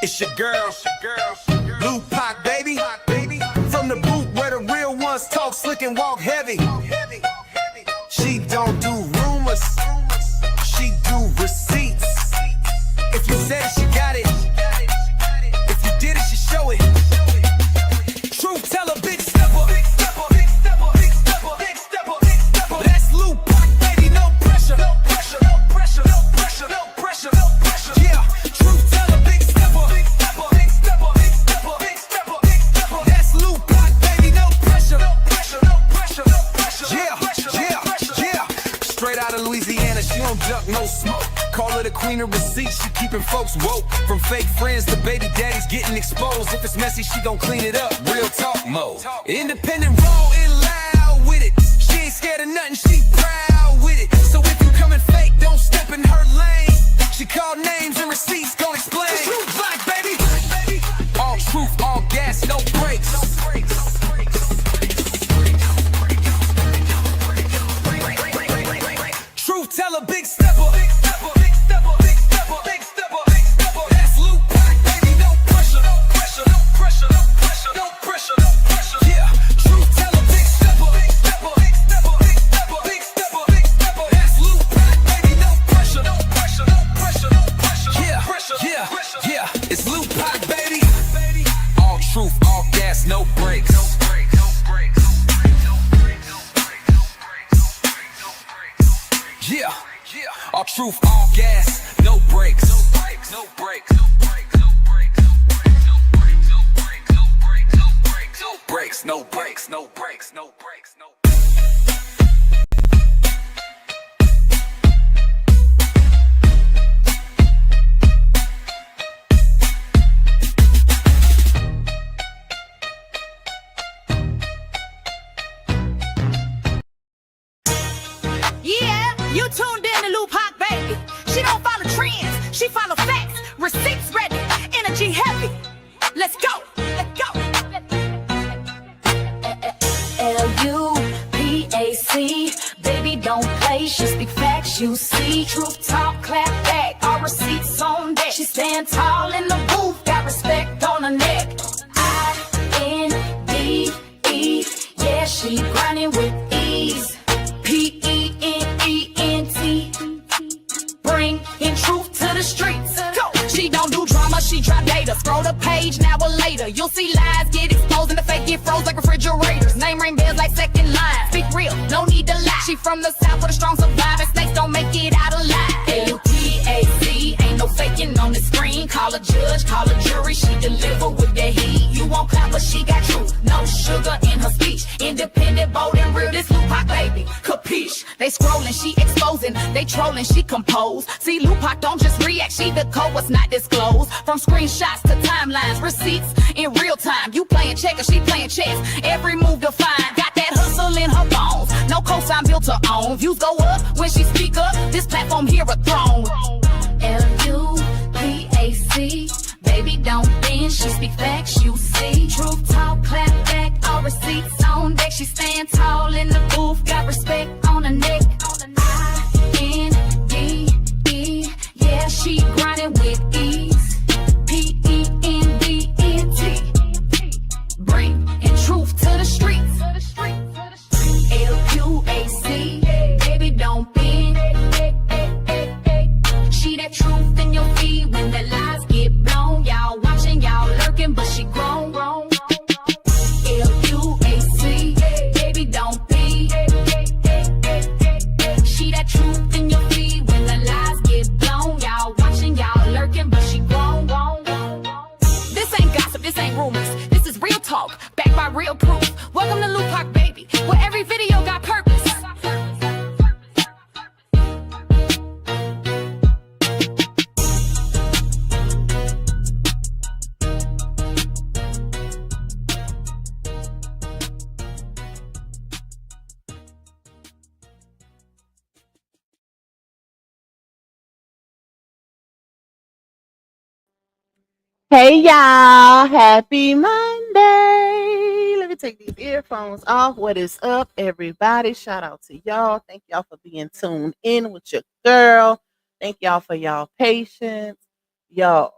It's your girl, Lou Pac, baby. From the booth where the real ones talk slick and walk heavy. She don't do rumors, she do receipts. If you said it, she got it. If you did it, she show it. Truth teller, big stepper. Big stepper, big stepper, big stepper, big stepper, big stepper. That's Lou Pac, baby, no pressure. No pressure, no pressure, no pressure, no pressure, no pressure. Yeah, truth teller, big stepper. Big stepper, big stepper, big stepper, big stepper, big stepper. That's Lou Pac, baby, no pressure. No pressure, no pressure, no pressure. Yeah. Straight out of Louisiana, she don't duck, no smoke. Call her the queen of receipts, she keeping folks woke. From fake friends to baby daddies getting exposed. If it's messy, she gon' clean it up, real talk mode. Independent, raw and loud with it. She ain't scared of nothing, she proud with it. So if you coming fake, don't step in her lane. She call names and receipts, gon' explain. Truth like, baby. All truth, all gas, no brakes. Truth teller, big stepper. Big stepper, big stepper, big stepper, big stepper, big stepper. That's Lou Pac, baby, no pressure, no pressure, no pressure, no pressure, no pressure, no pressure. Yeah, truth teller, big stepper, big stepper, big stepper, big stepper, big stepper, big stepper. That's Lou Pac, baby, no pressure, no pressure, no pressure, no pressure. Yeah, yeah, it's Lou Pac, baby. All truth, all gas, no brakes. Yeah, all truth, all gas, no brakes. No brakes, no brakes, no brakes, no brakes, no brakes, no brakes, no brakes, no brakes, no brakes, no brakes, no brakes, no brakes, no brakes. You tuned in to Lou Pac, baby. She don't follow trends, she follow facts. Receipts ready, energy heavy. Let's go, let's go. L-U-P-A-C, baby don't play. She speak facts, you see. Truth talk, clap back, all receipts on deck. She stand tall in the booth, got respect on her neck. I-N-D-E, yeah, she grinding with ease. P-E-N-E-N-T, bring in truth to the streets. Go. She don't do drama, she drop data. Scroll the page, now or later. You'll see lies get exposed and the fake get froze like refrigerators. Name ring bells like second line. Speak real, no need to lie. She from the south where the strong survive and snakes don't make it out alive. L-U-P-A-C, ain't no faking on the screen. Call a judge, call a jury, she deliver with the heat. You won't clap, but she got truth, no sugar in her speech. Independent, bold and real, this Lou Pac, baby, capiche? They scrolling, she exposing, they trolling, she compose. See, Lou Pac don't just react, she decode what's not disclosed. From screenshots to timelines, receipts in real time. You playing checkers, she playing chess, every move defined. Got that hustle in her bones, no cosign built to own. Views go up when she speak up, this platform here a throne. L-U-P-A-C, baby don't bend, she speak facts, you see. Truth talk, clap back, all receipts on deck. She stand tall in the booth, got respect on her neck. I-N-D-E, yeah, she grinding with ease. P-E-N-D-N-T, bring in truth to the streets. L-U-A-C, baby don't bend. She that truth in your feed when the lies get blown. Y'all watching, y'all lurking, but she grown. L-U-A-C, baby don't be. She that truth in your feed when the lies get blown. Y'all watching, y'all lurking, but she grown. This ain't gossip, this ain't rumors. This is real talk, backed by real proof. Welcome to Lou Pac, baby, where every video got purpose. Hey y'all, happy Monday. Let me take these earphones off. What is up, everybody? Shout out to y'all. Thank y'all for being tuned in with your girl. Thank y'all for y'all patience. Y'all,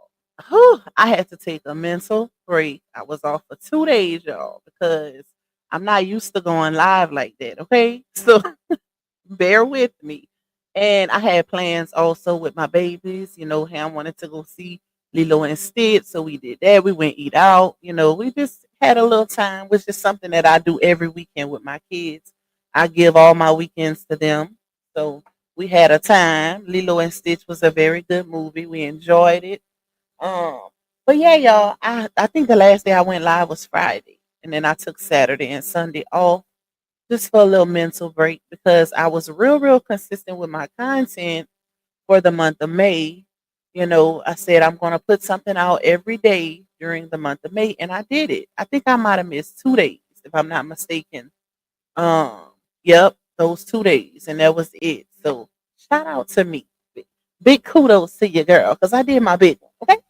Whew, I had to take a mental break. I was off for 2 days, y'all, because I'm not used to going live like that. Okay. So bear with me. And I had plans also with my babies. Ham wanted to go see Lilo and Stitch. So we did that. We went eat out. We just had a little time, which is something that I do every weekend with my kids. I give all my weekends to them. So we had a time. Lilo and Stitch was a very good movie. We enjoyed it. Um, but yeah, y'all, I think the last day I went live was Friday. And then I took Saturday and Sunday off just for a little mental break because I was real, real consistent with my content for the month of May. I said I'm going to put something out every day during the month of May, and I did it. I think I might have missed 2 days, if I'm not mistaken. Um, yep, those 2 days, and that was it. So shout out to me. Big kudos to you, girl, because I did my big one. Okay.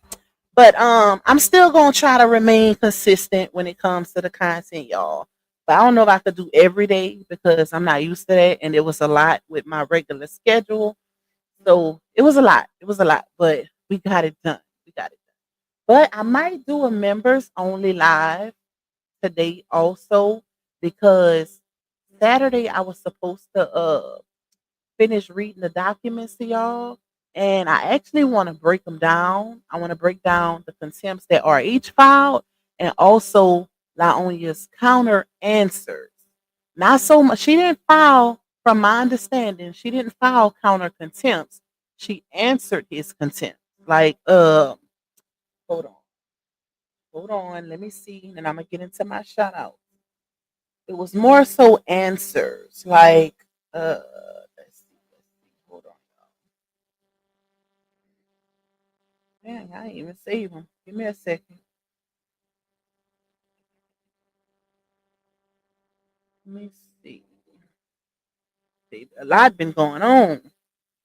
But I'm still gonna try to remain consistent when it comes to the content, y'all. But I don't know if I could do every day because I'm not used to that, and it was a lot with my regular schedule. So it was a lot. It was a lot, but we got it done. We got it done. But I might do a members only live today also because Saturday I was supposed to finish reading the documents to y'all, and I actually want to break them down. I want to break down the contempts that are each filed, and also Laonia's counter answers. Not so much. She didn't file, from my understanding, she didn't file counter contempts. She answered his contempt. Like, hold on, hold on. Let me see, and I'm gonna get into my shout out. It was more so answers, like, let's see. Hold on. Dang, I ain't even save them. Give me a second. Let me see. A lot been going on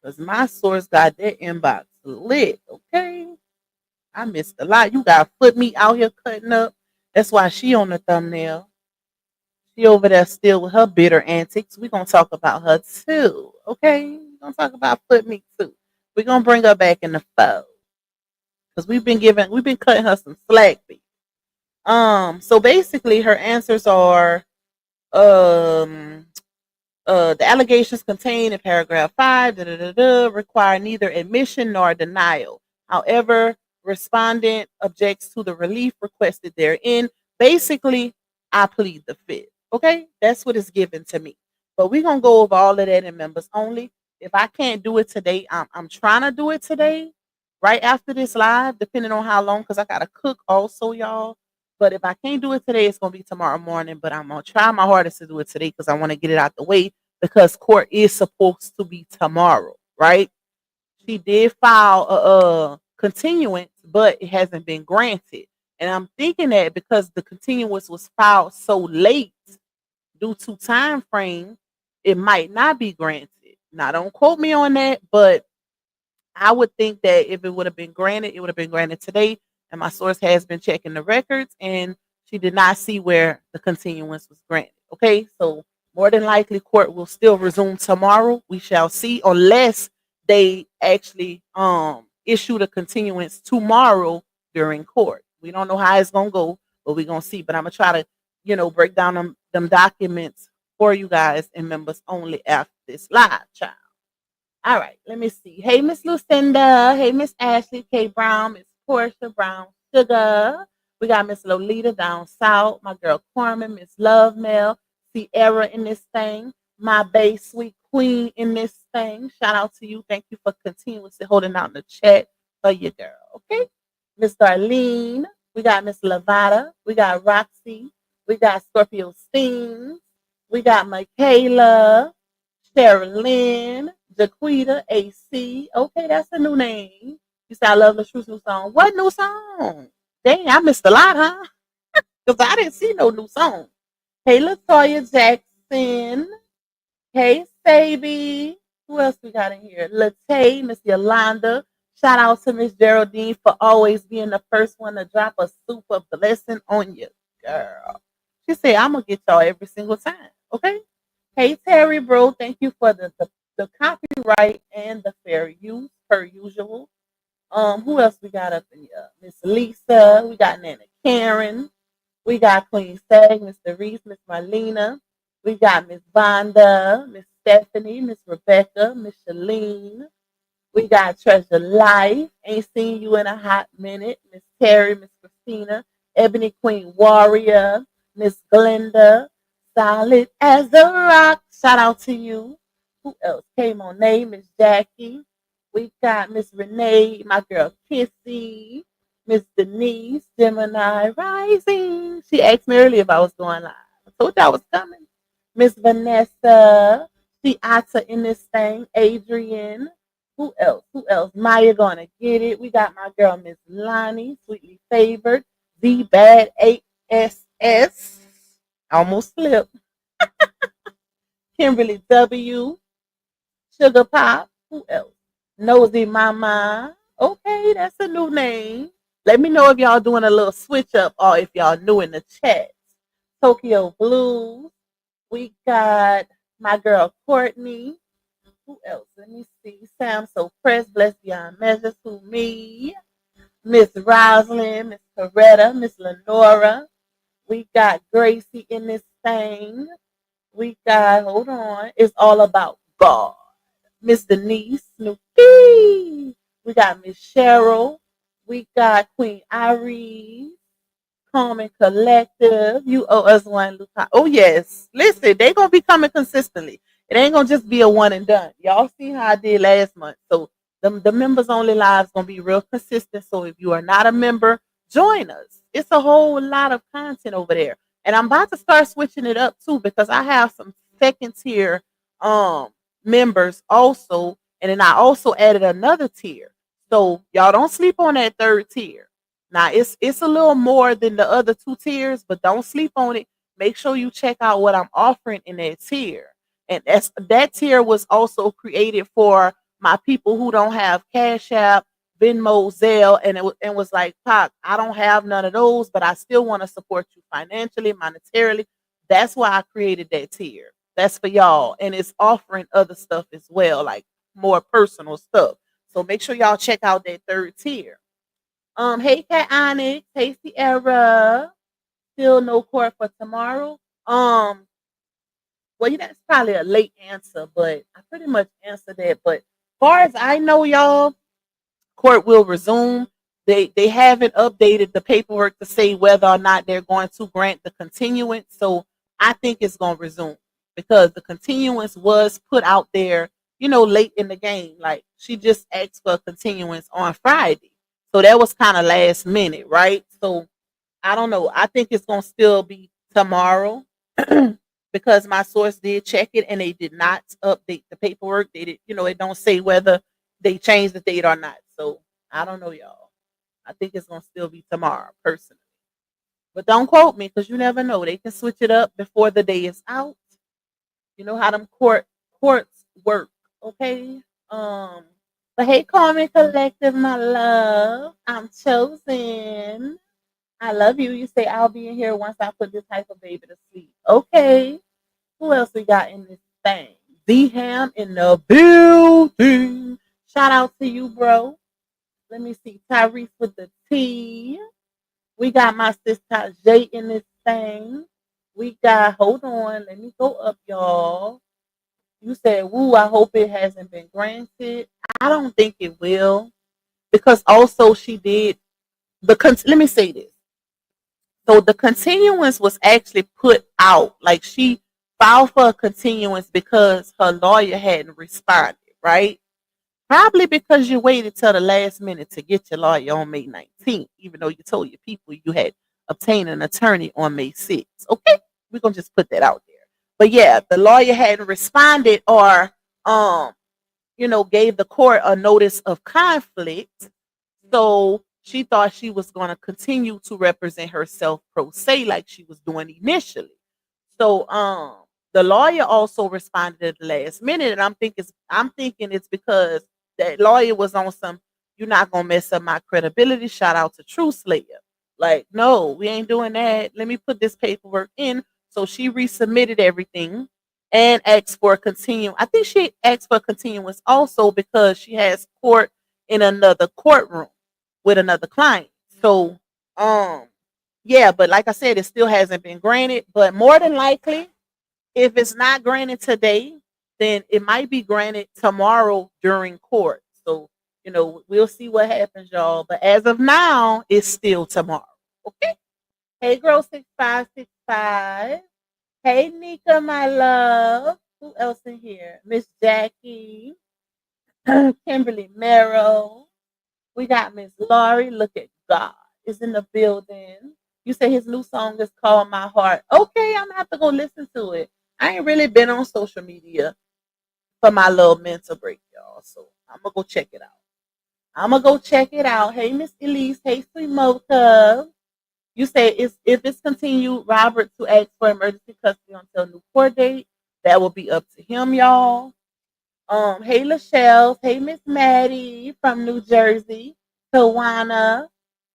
because my source got that inbox lit. Okay, I missed a lot. You got foot meat out here cutting up. That's why she on the thumbnail. She over there still with her bitter antics. We gonna talk about her too. Okay, we gonna talk about foot meat too. We gonna bring her back in the fold because we've been cutting her some slack. So basically, her answers are um the allegations contained in paragraph 5 require neither admission nor denial. However, respondent objects to the relief requested therein. Basically, I plead the fifth. Okay, that's what is given to me. But we're gonna go over all of that in members only. If I can't do it today, I'm trying to do it today, right after this live, depending on how long, because I gotta cook also, y'all. But if I can't do it today, it's gonna be tomorrow morning. But I'm gonna try my hardest to do it today because I want to get it out the way because court is supposed to be tomorrow, right? She did file a continuance, but it hasn't been granted. And I'm thinking that because the continuance was filed so late due to time frame, it might not be granted. Now, don't quote me on that, but I would think that if it would have been granted, it would have been granted today. And my source has been checking the records, and she did not see where the continuance was granted. Okay, so more than likely, court will still resume tomorrow. We shall see, unless they actually issue the continuance tomorrow during court. We don't know how it's gonna go, but we're gonna see. But I'm gonna try to, break down them documents for you guys and members only after this live, child. All right, let me see. Hey, Miss Lucinda. Hey, Miss Ashley K. Brown. Miss Portia Brown Sugar. We got Miss Lolita down south. My girl Corman. Miss Love Mel. Sierra in this thing. My bae sweet queen in this thing. Shout out to you. Thank you for continuously holding out in the chat for your girl. Okay. Miss Darlene. We got Miss Lavada. We got Roxy. We got Scorpio Steen. We got Michaela. Sherilyn, Jaquita, AC. Okay, that's a new name. You said I love LaTruth's new song. What new song? Dang, I missed a lot, huh? Because I didn't see no new song. Hey, Latoya Jackson. Hey, Sabi. Who else we got in here? Latay, Miss Yolanda. Shout out to Miss Geraldine for always being the first one to drop a super blessing on you, girl. She said, I'm going to get y'all every single time. Okay? Hey, Terry, bro. Thank you for the copyright and the fair use, per usual. Who else we got up in here? Miss Lisa. We got Nana Karen. We got Queen Sag, Mr. Reese, Miss Marlena. We got Miss Vonda, Miss Stephanie, Miss Rebecca, Miss Shalene. We got Treasure Life. Ain't seen you in a hot minute. Miss Terry, Miss Christina, Ebony Queen Warrior, Miss Glenda, Solid as a Rock. Shout out to you. Who else came on name? Miss Jackie. We got Miss Renee, my girl Kissy, Miss Denise, Gemini Rising. She asked me earlier if I was going live. I told you I was coming. Miss Vanessa, she Ata in this thing. Adrian. Who else? Who else? Maya gonna get it. We got my girl Miss Lonnie, sweetly favored. The Bad ASS. Almost slipped. Kimberly W. Sugar Pop. Who else? Nosy Mama. Okay, that's a new name. Let me know if y'all doing a little switch up or if y'all new in the chat. Tokyo Blues. We got my girl Courtney. Who else? Let me see. Sam So Pressed, Blessed Beyond Measures. Who me? Miss Rosalind, Miss Coretta, Miss Lenora. We got Gracie in this thing. We got, hold on, it's all about God. Miss Denise, Snoopy. We got Miss Cheryl. We got Queen Iris. Common Collective. You owe us one, Luca. Oh yes. Listen, they gonna be coming consistently. It ain't gonna just be a one and done. Y'all see how I did last month. So the members only lives gonna be real consistent. So if you are not a member, join us. It's a whole lot of content over there. And I'm about to start switching it up too because I have some second tier um members also. And then I also added another tier. So y'all don't sleep on that third tier. Now it's a little more than the other two tiers, but don't sleep on it. Make sure you check out what I'm offering in that tier. And that tier was also created for my people who don't have Cash App, Venmo, Zelle, and and was like, Pac, I don't have none of those, but I still want to support you financially, monetarily. That's why I created that tier. That's for y'all, and it's offering other stuff as well, like more personal stuff. So make sure y'all check out that third tier. Hey Cat Onyx, hey Sierra. Still no court for tomorrow. Well, yeah, that's probably a late answer, but I pretty much answered that. But far as I know, y'all, court will resume. They haven't updated the paperwork to say whether or not they're going to grant the continuance. So I think it's going to resume because the continuance was put out there, late in the game. Like she just asked for a continuance on Friday. So that was kind of last minute, right? So I don't know. I think it's going to still be tomorrow because my source did check it and they did not update the paperwork. They did, it don't say whether they changed the date or not. So I don't know, y'all. I think it's going to still be tomorrow, personally. But don't quote me because you never know. They can switch it up before the day is out. You know how them courts work, okay? But hey, Carmen Collective, my love. I'm chosen. I love you. You say I'll be in here once I put this type of baby to sleep. Okay. Who else we got in this thing? The Ham in the building. Shout out to you, bro. Let me see. Tyrese with the T. We got my sister Jay in this thing. We got, hold on, let me go up, y'all. You said, woo, I hope it hasn't been granted. I don't think it will. Because also she did let me say this. So the continuance was actually put out. Like she filed for a continuance because her lawyer hadn't responded, right? Probably because you waited till the last minute to get your lawyer on May 19th, even though you told your people you had obtained an attorney on May 6th. Okay, we're gonna just put that out there. But yeah, the lawyer hadn't responded or gave the court a notice of conflict. So she thought she was going to continue to represent herself pro se like she was doing initially. So the lawyer also responded at the last minute, and I'm thinking it's because that lawyer was on some you're not gonna mess up my credibility. Shout out to True Slayer. Like, no, we ain't doing that. Let me put this paperwork in. So she resubmitted everything and asked for a continue. I think she asked for a continuance also because she has court in another courtroom with another client. So, um, yeah, but like I said, it still hasn't been granted. But more than likely, if it's not granted today, then it might be granted tomorrow during court. So, we'll see what happens, y'all. But as of now, it's still tomorrow. Okay. Hey, girl, 6565. Hey, Nika, my love. Who else in here? Miss Jackie, Kimberly Merrill. We got Miss Laurie. Look at God is in the building. You say his new song is called My Heart. Okay, I'm gonna have to go listen to it. I ain't really been on social media for my little mental break, y'all. So I'm gonna go check it out. Hey, Miss Elise. Hey, Sweet Mocha. You say if it's continued, Robert to ask for emergency custody until new court date. That will be up to him, y'all. Hey Lachelle, hey Miss Maddie from New Jersey, Tawana.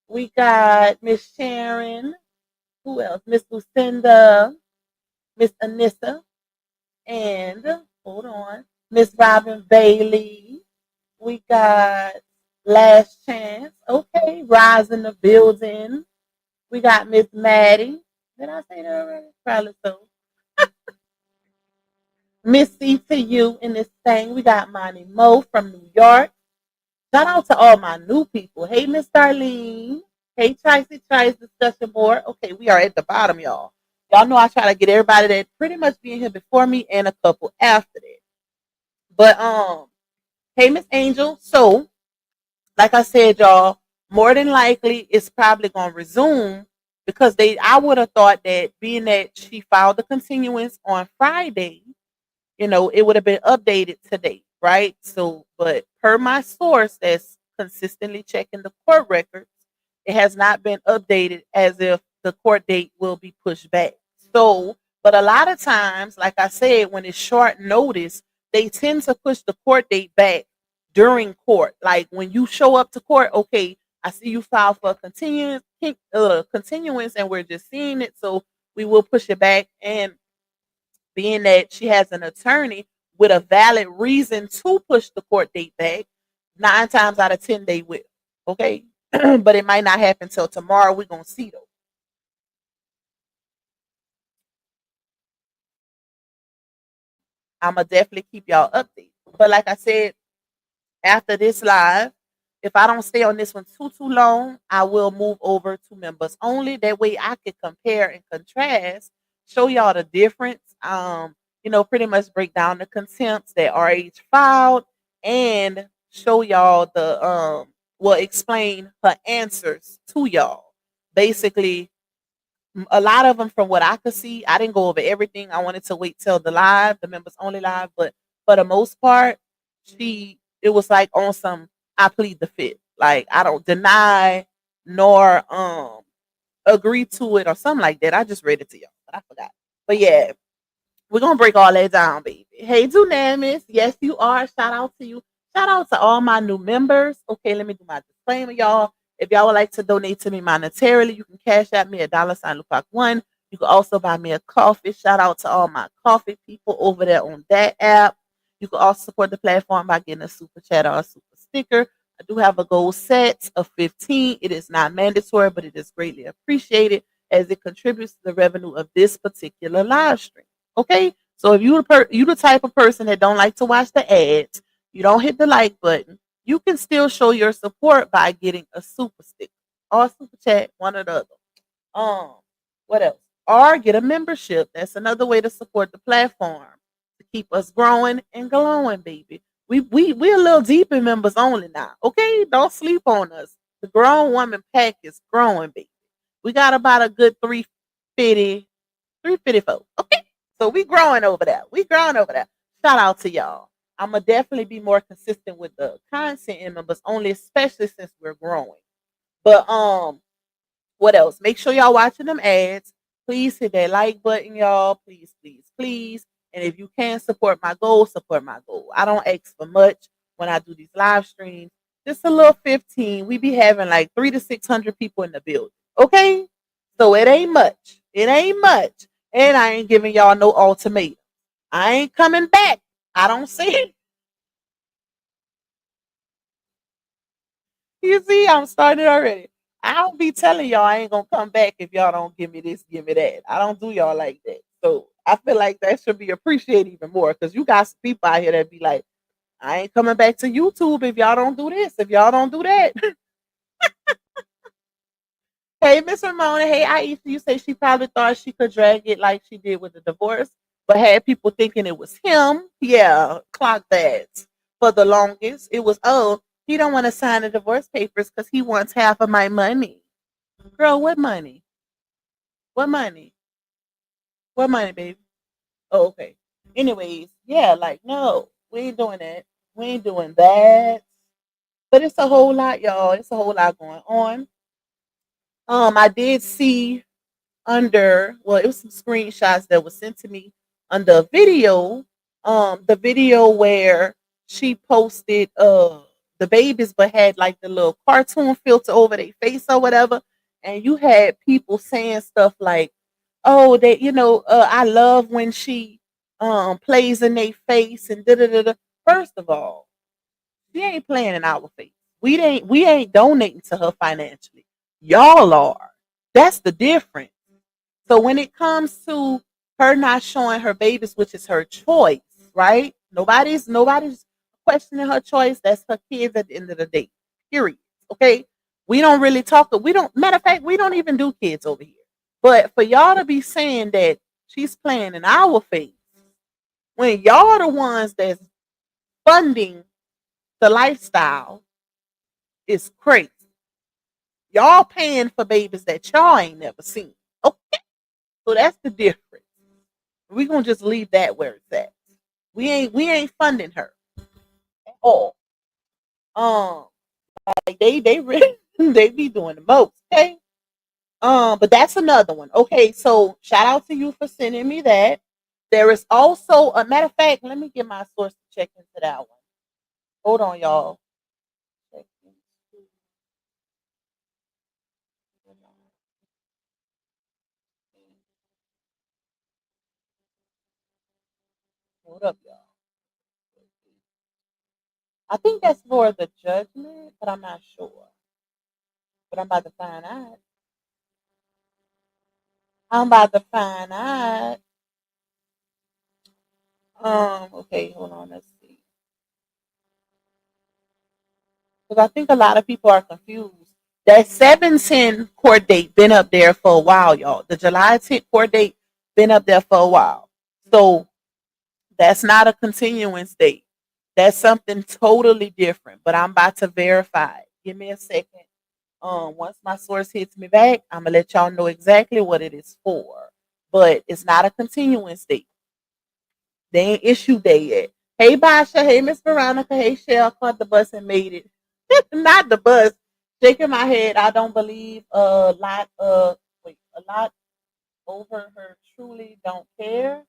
We got Miss Sharon. Who else? Miss Lucinda, Miss Anissa, and hold on, Miss Robin Bailey. We got Last Chance. Okay, Rise in the building. We got Miss Maddie. Did I say that already? Probably so. Miss C to you in this thing. We got Monty Mo from New York. Shout out to all my new people. Hey, Miss Darlene. Hey, Tricey Trice discussion board. Okay, we are at the bottom, y'all. Y'all know I try to get everybody that pretty much being here before me and a couple after that. But hey, Miss Angel. So, like I said, y'all, more than likely it's probably gonna resume because I would have thought that being that she filed the continuance on Friday, it would have been updated today, right? So, but per my source that's consistently checking the court records, it has not been updated as if the court date will be pushed back. So, but a lot of times, like I said, when it's short notice, they tend to push the court date back during court. Like when you show up to court, okay, I see you filed for a continuance and we're just seeing it. So we will push it back. And being that she has an attorney with a valid reason to push the court date back, 9 times out of 10 they will. Okay. But it might not happen till tomorrow. We're gonna see though. I'ma definitely keep y'all updated. But like I said, after this live, if I don't stay on this one too long, I will move over to members only. That way I can compare and contrast, show y'all the difference. Pretty much break down the contempts that RH filed and show y'all explain her answers to y'all. Basically, a lot of them from what I could see, I didn't go over everything. I wanted to wait till the members only live, but for the most part, it was like on some I plead the fifth. Like I don't deny nor agree to it or something like that. I just read it to y'all, but I forgot. But yeah, we're gonna break all that down, baby. Hey, Dunamis. Yes, you are. Shout out to you. Shout out to all my new members. Okay, let me do my disclaimer, y'all. If y'all would like to donate to me monetarily, you can cash at me at $Lupac1. You can also buy me a coffee. Shout out to all my coffee people over there on that app. You can also support the platform by getting a super chat or a super sticker. I do have a goal set of 15. It is not mandatory, but it is greatly appreciated as it contributes to the revenue of this particular live stream. Okay, so if you the type of person that don't like to watch the ads, you don't hit the like button, you can still show your support by getting a super sticker or super chat, one or the other. What else? Or get a membership. That's another way to support the platform to keep us growing and glowing, baby. We a little deep in members only now. Okay, don't sleep on us. The grown woman pack is growing, baby. We got about a good 350, 354. Okay. So we growing over there. Shout out to y'all. I'm gonna definitely be more consistent with the content in members only, especially since we're growing. But what else? Make sure y'all watching them ads. Please hit that like button, y'all. Please, please, please. And if you can support my goal, support my goal. I don't ask for much when I do these live streams. Just a little 15. We be having like 300 to 600 people in the building. Okay? So it ain't much. And I ain't giving y'all no ultimatum. I ain't coming back. I don't see it. You see, I'm started already. I don't be telling y'all I ain't gonna come back if y'all don't give me this, give me that. I don't do y'all like that. So I feel like that should be appreciated even more because you got some people out here that be like, I ain't coming back to YouTube if y'all don't do this, if y'all don't do that. Hey, Miss Ramona. Hey, Aisha. You say she probably thought she could drag it like she did with the divorce, but had people thinking it was him. Yeah, clock that. For the longest, it was, oh, he don't want to sign the divorce papers because he wants half of my money. Girl, what money? What money? What money, baby? Oh, okay. Anyways, yeah, like, no, we ain't doing that. We ain't doing that. But it's a whole lot, y'all. It's a whole lot going on. I did see under, well, it was some screenshots that was sent to me under a video, the video where she posted the babies but had like the little cartoon filter over their face or whatever, and you had people saying stuff like, oh, they, I love when she plays in their face and da da da da. First of all, she ain't playing in our face. We ain't donating to her financially. Y'all are. That's the difference. So when it comes to her not showing her babies, which is her choice, right? Nobody's questioning her choice. That's her kids at the end of the day. Period. Okay. We don't really talk. We don't. Matter of fact, we don't even do kids over here. But for y'all to be saying that she's playing in our face when y'all the ones that's funding the lifestyle is crazy. Y'all paying for babies that y'all ain't never seen. Okay. So that's the difference. We're gonna just leave that where it's at. We ain't funding her at all. Um, like they really they be doing the most, okay? But that's another one. Okay, so shout out to you for sending me that. There is also a matter of fact, let me get my source to check into that one. Hold on, y'all. Hold up, y'all. I think that's for the judgment, but I'm not sure. But I'm about to find out. I'm about to find out. Okay, hold on, let's see. Because I think a lot of people are confused. That 7/10 court date been up there for a while, y'all. The July 10th court date been up there for a while. So that's not a continuance date. That's something totally different. But I'm about to verify it. Give me a second. Once my source hits me back, I'm gonna let y'all know exactly what it is for. But it's not a continuance date. They ain't issue day yet. Hey Basha, hey Miss Veronica, hey Shell, caught the bus and made it. Not the bus. Shaking my head. I don't believe a lot over her truly don't care.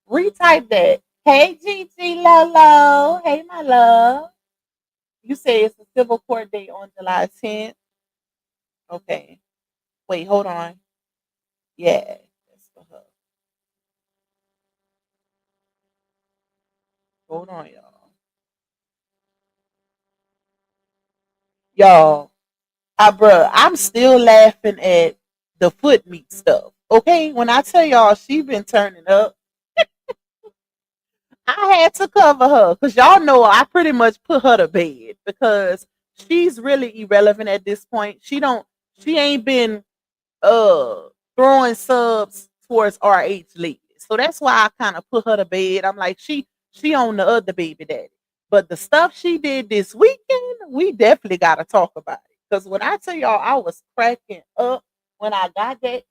Retype that. Hey Gigi Lolo. Hey my love. You say it's a civil court date on July 10th. Okay. Wait, hold on. Yeah, that's for her. Hold on, y'all. Y'all, bruh, I'm still laughing at the foot meat stuff. Okay, when I tell y'all she been turning up, I had to cover her because y'all know I pretty much put her to bed because she's really irrelevant at this point. She ain't been uh throwing subs towards RH lately. So that's why I kind of put her to bed. I'm like, she on the other baby daddy. But the stuff she did this weekend, we definitely gotta talk about it. Because when I tell y'all I was cracking up when I got that,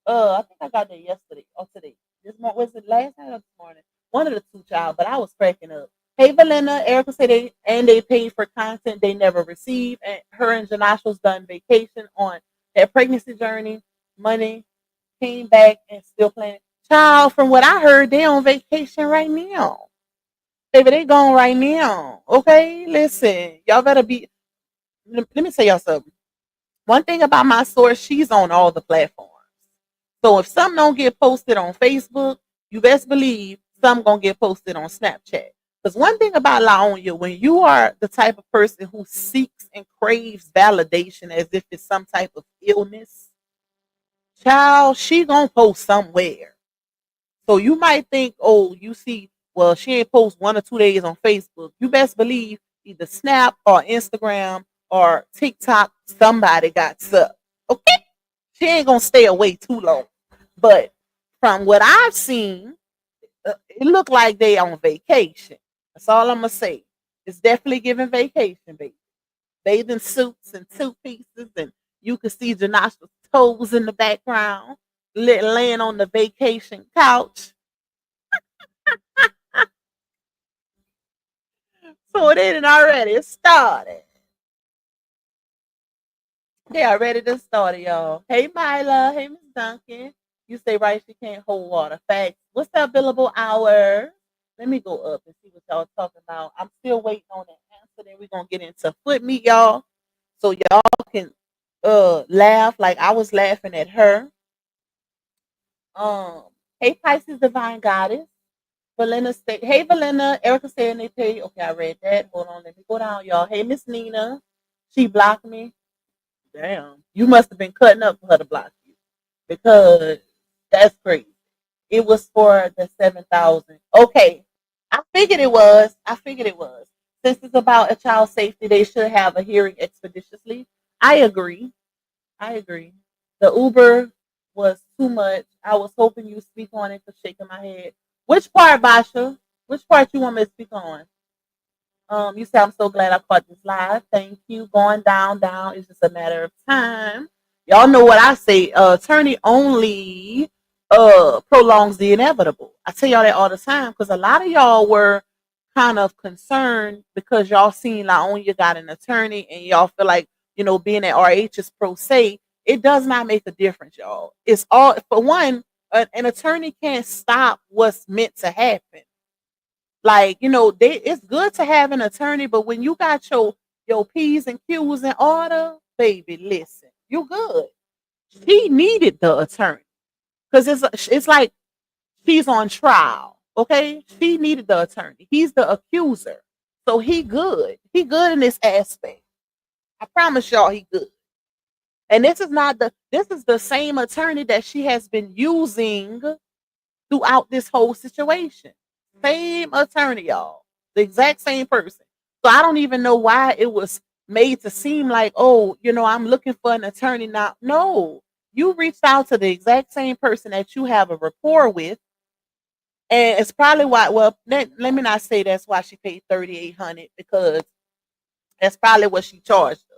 I think I got that yesterday or today. This morning was it last night or this morning? One of the two child, but I was cracking up. Hey Valena, Erica said they paid for content they never received, and her and Janasha's done vacation on their pregnancy journey. Money came back and still playing. Child, from what I heard, they on vacation right now. Baby, they gone right now. Okay, listen, y'all better be. Let me tell y'all something. One thing about my source, she's on all the platforms. So if something don't get posted on Facebook, you best believe something gonna get posted on Snapchat. Because one thing about Laonya, when you are the type of person who seeks and craves validation as if it's some type of illness, child, she gonna post somewhere. So you might think, oh, you see, well, she ain't post 1 or 2 days on Facebook. You best believe either Snap or Instagram or TikTok, somebody got sucked. Okay? She ain't gonna stay away too long. But from what I've seen, it looked like they on vacation. That's all I'm gonna say. It's definitely giving vacation, baby. Bathing suits and two pieces, and you can see Janasha's toes in the background, laying on the vacation couch. So it ain't already started. They are ready to start, y'all. Hey, Mila. Hey, Miss Duncan. You say right, she can't hold water. Facts. What's that billable hour? Let me go up and see what y'all talking about. I'm still waiting on that answer. Then we're gonna get into foot meat, y'all. So y'all can laugh like I was laughing at her. Um, hey Pisces Divine Goddess. Valena say, hey Valena, Erica saying they pay. Okay, I read that. Hold on, let me go down, y'all. Hey Miss Nina. She blocked me. Damn. You must have been cutting up for her to block you. Because that's crazy. It was for the 7,000. Okay. I figured it was. Since it's about a child's safety, they should have a hearing expeditiously. I agree. The Uber was too much. I was hoping you speak on it for shaking my head. Which part, Basha? Which part you want me to speak on? You say I'm so glad I caught this live. Thank you. Going down. It's just a matter of time. Y'all know what I say. Attorney only prolongs the inevitable. I tell y'all that all the time because a lot of y'all were kind of concerned because y'all seen Laonya got an attorney and y'all feel like, being at RH is pro se. It does not make a difference, y'all. It's all, for one, an attorney can't stop what's meant to happen. Like, it's good to have an attorney, but when you got your P's and Q's in order, baby, listen, you good. She needed the attorney because it's like she's on trial. Okay, she needed the attorney. He's the accuser, so he good. He good in this aspect. I promise y'all, he good. And this is the same attorney that she has been using throughout this whole situation. Same attorney, y'all. The exact same person. So I don't even know why it was made to seem like, oh, I'm looking for an attorney now. No, you reached out to the exact same person that you have a rapport with. And it's probably why, well, let me not say that's why she paid $3,800 because that's probably what she charged her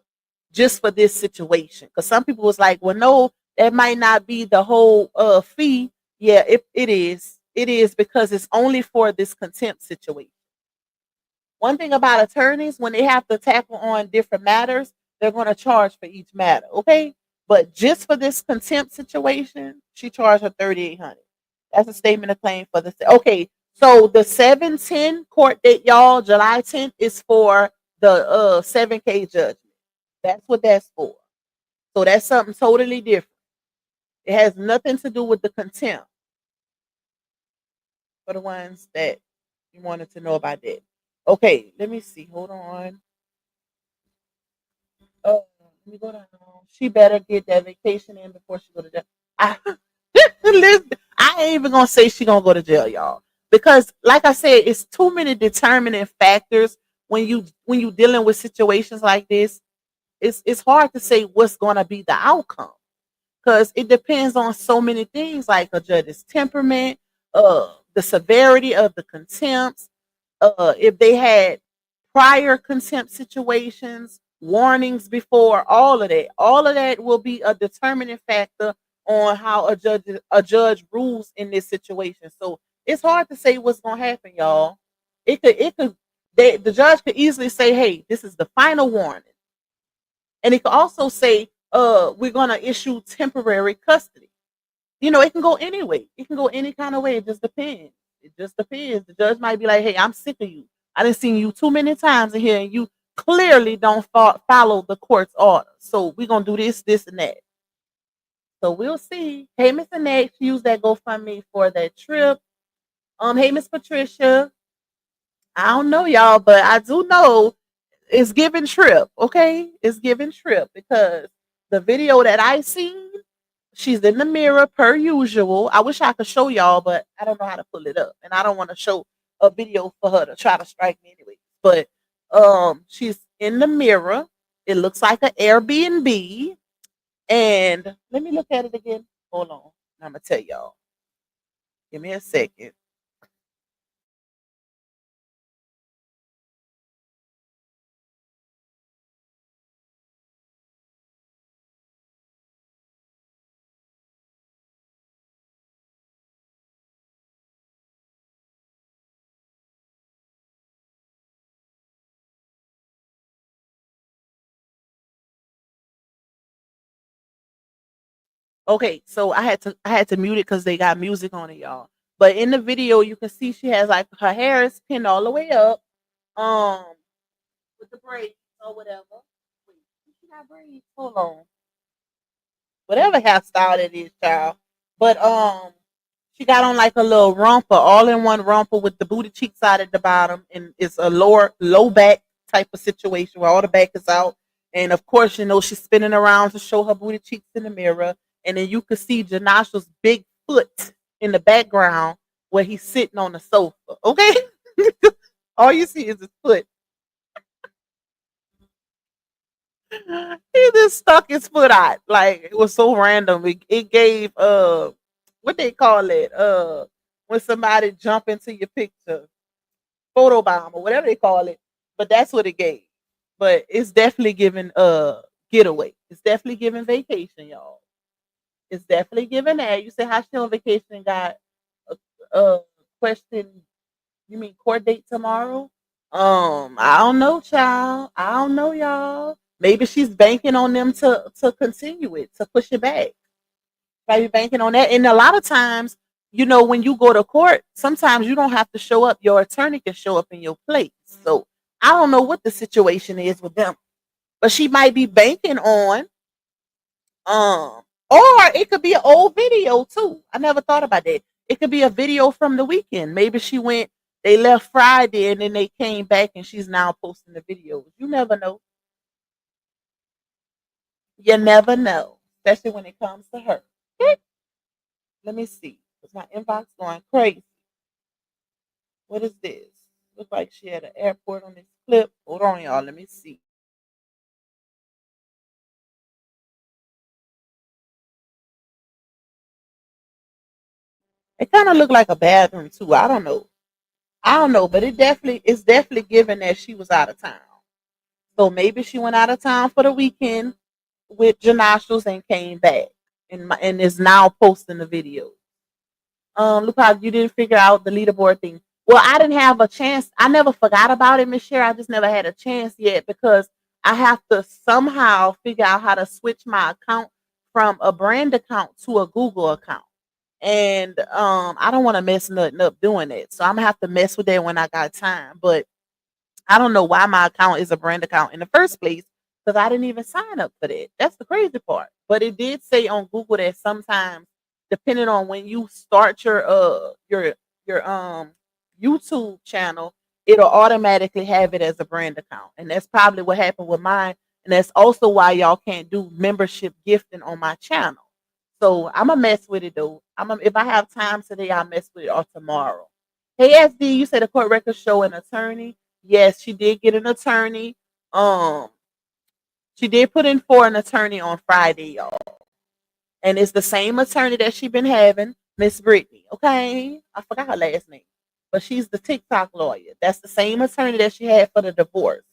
just for this situation. Because some people was like, well, no, that might not be the whole fee. Yeah, it is. It is because it's only for this contempt situation. One thing about attorneys, when they have to tackle on different matters, they're going to charge for each matter. Okay. But just for this contempt situation, she charged her $3,800. That's a statement of claim for the. Okay. So the 7/10 court date, y'all, July 10th, is for the 7K judgment. That's what that's for. So that's something totally different. It has nothing to do with the contempt. For the ones that you wanted to know about that. Okay, let me see. Hold on. Oh, let me go down. She better get that vacation in before she go to jail. Listen, I ain't even gonna say she gonna go to jail, y'all. Because like I said, it's too many determining factors when you dealing with situations like this. It's hard to say what's gonna be the outcome because it depends on so many things like a judge's temperament, the severity of the contempt, if they had prior contempt situations, warnings before, all of that will be a determining factor on how a judge rules in this situation. So it's hard to say what's gonna happen, y'all. The judge could easily say, "Hey, this is the final warning," and it could also say, we're gonna issue temporary custody." It can go any way. It can go any kind of way. It just depends. The judge might be like, "Hey, I'm sick of you. I done seen you too many times in here, and you clearly don't follow the court's order. So we're gonna do this, and that." So we'll see. Hey, Miss Annette, she used that GoFundMe for that trip. Hey, Miss Patricia. I don't know y'all, but I do know it's giving trip, okay? It's giving trip because the video that I seen, she's in the mirror per usual. I wish I could show y'all, but I don't know how to pull it up. And I don't want to show a video for her to try to strike me anyway. But she's in the mirror. It looks like an Airbnb. And let me look at it again. Hold on. I'm gonna tell y'all. Give me a second. Okay, so I had to mute it because they got music on it, y'all. But in the video, you can see she has like her hair is pinned all the way up, um, with the braids or whatever. Wait, she got braids. Hold on, whatever hairstyle it is, child. But she got on like a little romper, all in one romper with the booty cheeks out at the bottom, and it's a low back type of situation where all the back is out. And of course, she's spinning around to show her booty cheeks in the mirror, and then you can see Janasha's big foot in the background where he's sitting on the sofa. Okay, all you see is his foot. He just stuck his foot out. Like it was so random. It gave what they call it? When somebody jump into your picture, photo bomb or whatever they call it. But that's what it gave. But it's definitely giving getaway. It's definitely giving vacation, y'all. It's definitely giving that. You say how she on vacation got a question. You mean court date tomorrow? I don't know, child. I don't know, y'all. Maybe she's banking on them to continue it, to push it back. Maybe banking on that. And a lot of times, when you go to court, sometimes you don't have to show up. Your attorney can show up in your place. So I don't know what the situation is with them. But she might be banking on or it could be an old video too. I never thought about that. It could be a video from the weekend. Maybe they left Friday and then they came back and she's now posting the videos. You never know. You never know, especially when it comes to her. Let me see. Is my inbox going crazy? What is this? Looks like she had an airport on this clip. Hold on, y'all. Let me see. It kind of looked like a bathroom too. I don't know. I don't know, but it's definitely given that she was out of town. So maybe she went out of town for the weekend with Janashos and came back and is now posting the video. Look how you didn't figure out the leaderboard thing. Well, I didn't have a chance. I never forgot about it, Miss Sherry. I just never had a chance yet because I have to somehow figure out how to switch my account from a brand account to a Google account. And I don't want to mess nothing up doing it. So I'm gonna have to mess with that when I got time. But I don't know why my account is a brand account in the first place because I didn't even sign up for that. That's the crazy part. But it did say on Google that sometimes, depending on when you start your YouTube channel, it'll automatically have it as a brand account, and that's probably what happened with mine. And that's also why y'all can't do membership gifting on my channel. So I'm gonna mess with it though. If I have time today, I'll mess with it or tomorrow. Hey SD, you said the court records show an attorney. Yes, she did get an attorney. Um, she did put in for an attorney on Friday, y'all. And it's the same attorney that she been having, Miss Brittany. Okay. I forgot her last name. But she's the TikTok lawyer. That's the same attorney that she had for the divorce.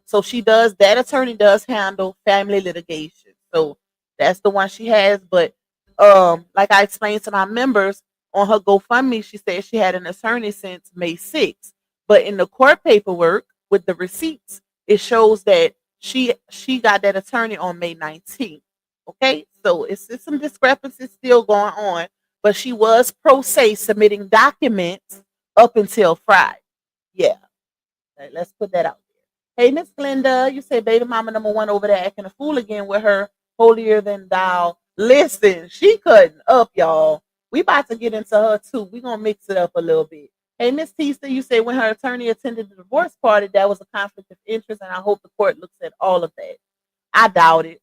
So that attorney does handle family litigation. So that's the one she has. But like I explained to my members on her GoFundMe, she said she had an attorney since May 6th. But in the court paperwork with the receipts, it shows that she got that attorney on May 19th. Okay, so it's some discrepancies still going on, but she was pro se submitting documents up until Friday. Yeah, let's put that out there. Hey, Miss Glenda, you say baby mama number one over there acting a fool again with her holier than thou. Listen, she cutting up, y'all. We about to get into her too. We gonna mix it up a little bit. Hey, Miss Tista, you say when her attorney attended the divorce party, that was a conflict of interest, and I hope the court looks at all of that. I doubt it.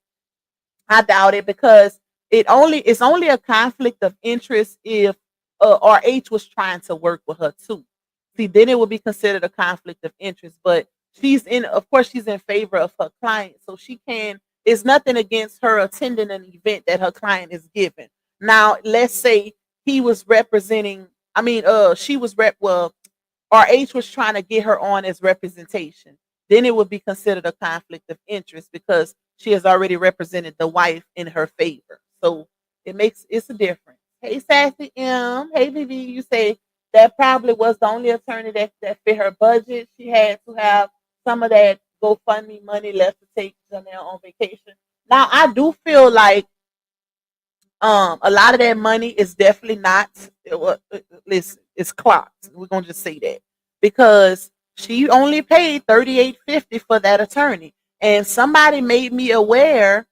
I doubt it because it's only a conflict of interest if RH was trying to work with her too. See, then it would be considered a conflict of interest. But of course, she's in favor of her client, so she can. It's nothing against her attending an event that her client is giving. Now, let's say he was representing. I mean, she was well, RH was trying to get her on as representation, then it would be considered a conflict of interest because she has already represented the wife in her favor. So it's a difference. Hey, Sassy M. Hey, Vivi. You say that probably was the only attorney that fit her budget. She had to have some of that GoFundMe money left to take Janelle on vacation. Now, I do feel like a lot of that money is definitely not. Listen, it's clocked. We're gonna just say that because she only paid $38.50 for that attorney, and somebody made me aware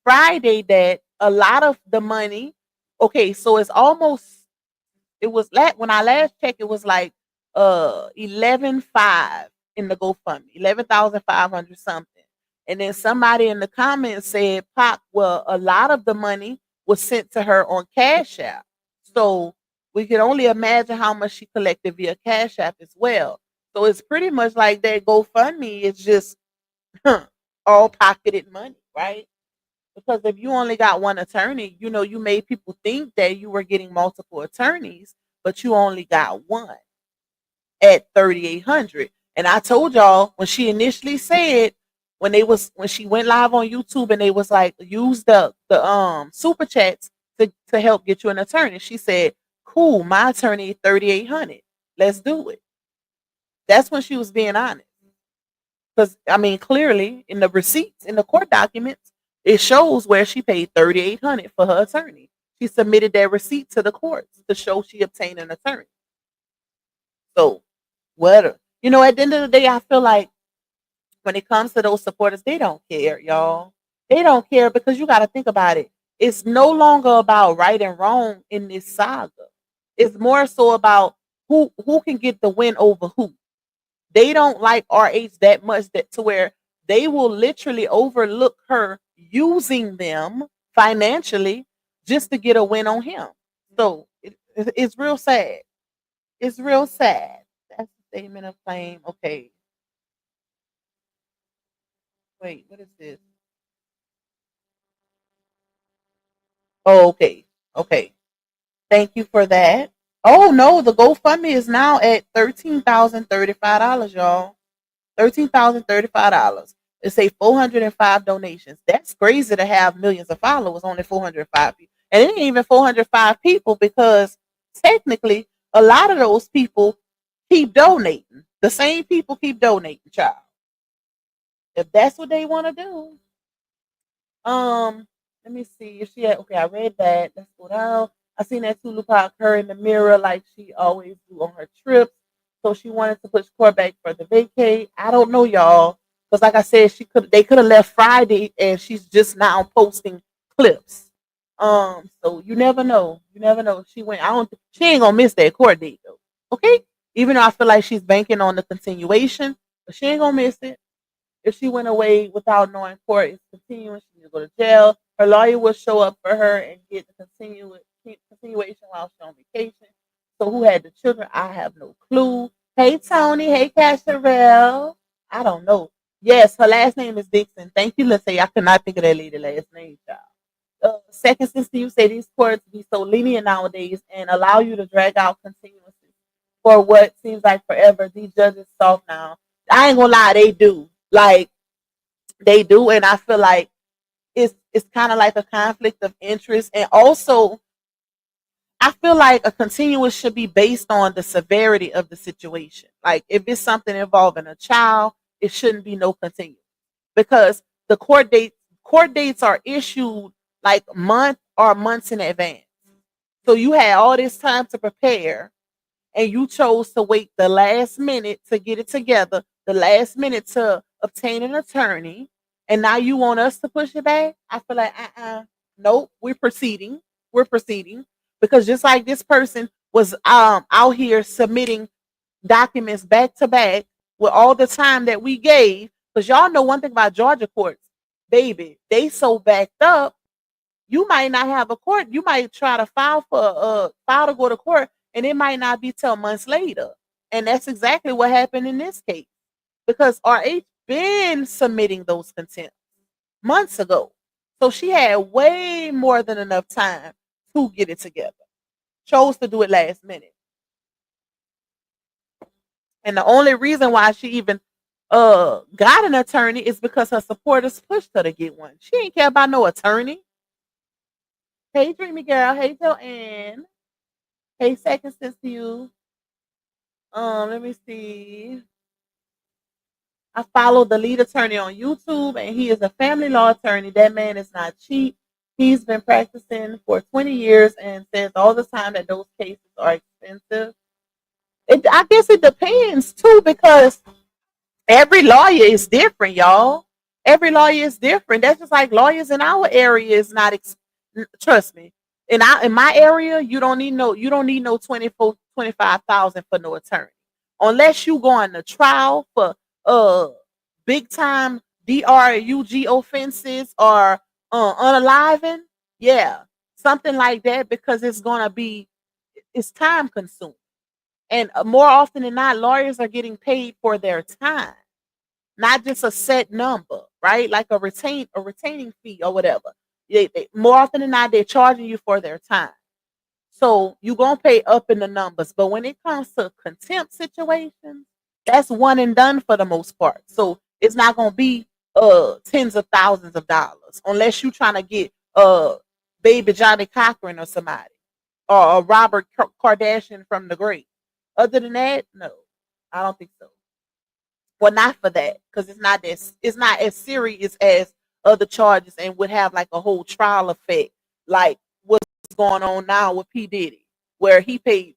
Friday that a lot of the money. Okay, so it's almost. It was when I last checked, it was like 11.5 in the GoFundMe, 11,500 something. And then somebody in the comments said, "Pop, well, a lot of the money was sent to her on Cash App." So we can only imagine how much she collected via Cash App as well. So it's pretty much like that GoFundMe is just all pocketed money, right? Because if you only got one attorney, you made people think that you were getting multiple attorneys, but you only got one at 3,800. And I told y'all when she initially said when she went live on YouTube and they was like use the super chats to help get you an attorney. She said, "Cool, my attorney 3,800. Let's do it." That's when she was being honest. Because I mean, clearly in the receipts in the court documents, it shows where she paid 3,800 for her attorney. She submitted that receipt to the courts to show she obtained an attorney. So, what at the end of the day, I feel like when it comes to those supporters, they don't care, y'all. They don't care because you got to think about it. It's no longer about right and wrong in this saga. It's more so about who can get the win over who. They don't like RH that much that to where they will literally overlook her using them financially just to get a win on him. So it's real sad. It's real sad. That's the statement of claim. Okay. Wait, what is this? Oh, okay. Okay. Thank you for that. Oh no, the GoFundMe is now at $13,035, y'all. $13,035. It say 405 donations. That's crazy to have millions of followers, only 405 people. And it ain't even 405 people because technically a lot of those people keep donating. The same people keep donating, child. If that's what they want to do. Let me see if she had okay, I read that. Let's go down. I seen that Tulu Park her in the mirror like she always do on her trips. So she wanted to push Court back for the vacate. I don't know, y'all. Because like I said, they could have left Friday and she's just now posting clips. So you never know. You never know. She ain't gonna miss that court date though. Okay? Even though I feel like she's banking on the continuation, but she ain't gonna miss it. If she went away without knowing court is continuing, she needs to go to jail. Her lawyer will show up for her and get the continuation while she's on vacation. So who had the children? I have no clue. Hey Tony, hey Casherelle. I don't know. Yes, her last name is Dixon. Thank you, let's say I could not think of that lady last name, child. Second sister, you say these courts be so lenient nowadays and allow you to drag out continuously for what seems like forever. These judges soft now. I ain't gonna lie, they do. Like they do, and I feel like it's kind of like a conflict of interest, and also I feel like a continuous should be based on the severity of the situation. Like if it's something involving a child, it shouldn't be no continuous because the court dates are issued like months in advance. So you had all this time to prepare and you chose to wait the last minute to get it together, the last minute to obtain an attorney, and now you want us to push it back? I feel like nope, we're proceeding. We're proceeding because just like this person was out here submitting documents back to back with all the time that we gave. Because y'all know one thing about Georgia courts, baby, they so backed up. You might not have a court. You might try to file to go to court, and it might not be till months later. And that's exactly what happened in this case because RH been submitting those contempts months ago. So she had way more than enough time to get it together. Chose to do it last minute. And the only reason why she even got an attorney is because her supporters pushed her to get one. She ain't care about no attorney. Hey, Dreamy Girl. Hey, Joanne. Hey, second sis to you. Let me see. I follow the lead attorney on YouTube, and he is a family law attorney. That man is not cheap. He's been practicing for 20 years and says all the time that those cases are expensive. I guess it depends too, because every lawyer is different, y'all. Every lawyer is different. That's just like lawyers in our area is not. Trust me. In my area, you don't need no 25,000 for no attorney, unless you go on the trial for big time DRUG offenses or unaliving. Yeah, something like that, because it's time consuming. And more often than not, lawyers are getting paid for their time, not just a set number, right? Like a retaining fee or whatever. More often than not, they're charging you for their time. So you're going to pay up in the numbers. But when it comes to contempt situations, that's one and done for the most part. So it's not going to be tens of thousands of dollars unless you're trying to get baby Johnny Cochran or somebody, or Robert Kardashian from the grave. Other than that, no, I don't think so. Well, not for that, because it's not as serious as other charges and would have like a whole trial effect, like what's going on now with P. Diddy, where he paid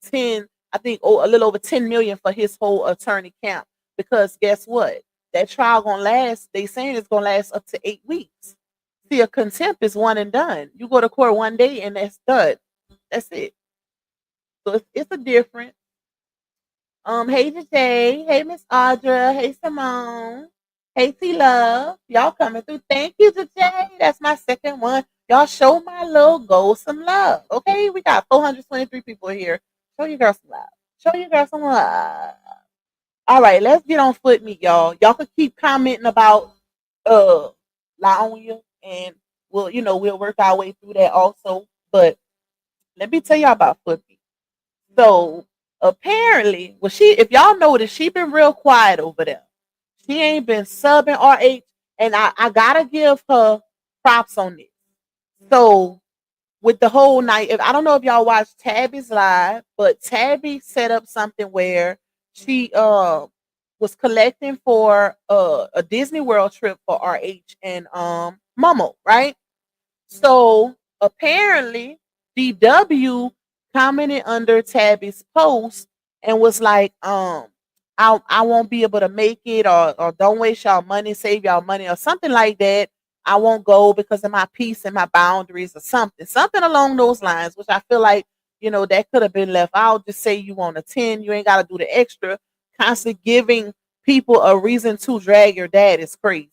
I think a little over 10 million for his whole attorney camp. Because guess what? That trial gonna last, they saying it's gonna last up to 8 weeks. See, a contempt is one and done. You go to court one day and that's done. That's it. So it's a difference. Hey Jay, hey Miss Audra, hey Simone, hey T Love, y'all coming through. Thank you, Jay. That's my second one. Y'all show my little goal some love. Okay, we got 423 people here. Show your girl some love. Show your girl some love. All right, let's get on foot meet, y'all. Y'all can keep commenting about Laonia, and we'll work our way through that also. But let me tell y'all about foot meet. So apparently, if y'all notice, she been real quiet over there. She ain't been subbing RH, and I gotta give her props on this. So with the whole night, I don't know if y'all watched Tabby's live, but Tabby set up something where she was collecting for a Disney World trip for RH and Momo, right? So apparently DW commented under Tabby's post and was like, I won't be able to make it, or don't waste y'all money, save y'all money, or something like that. I won't go because of my peace and my boundaries, or something along those lines, which I feel like, that could have been left out. Just say you want to attend. You ain't got to do the extra. Constantly giving people a reason to drag your dad is crazy.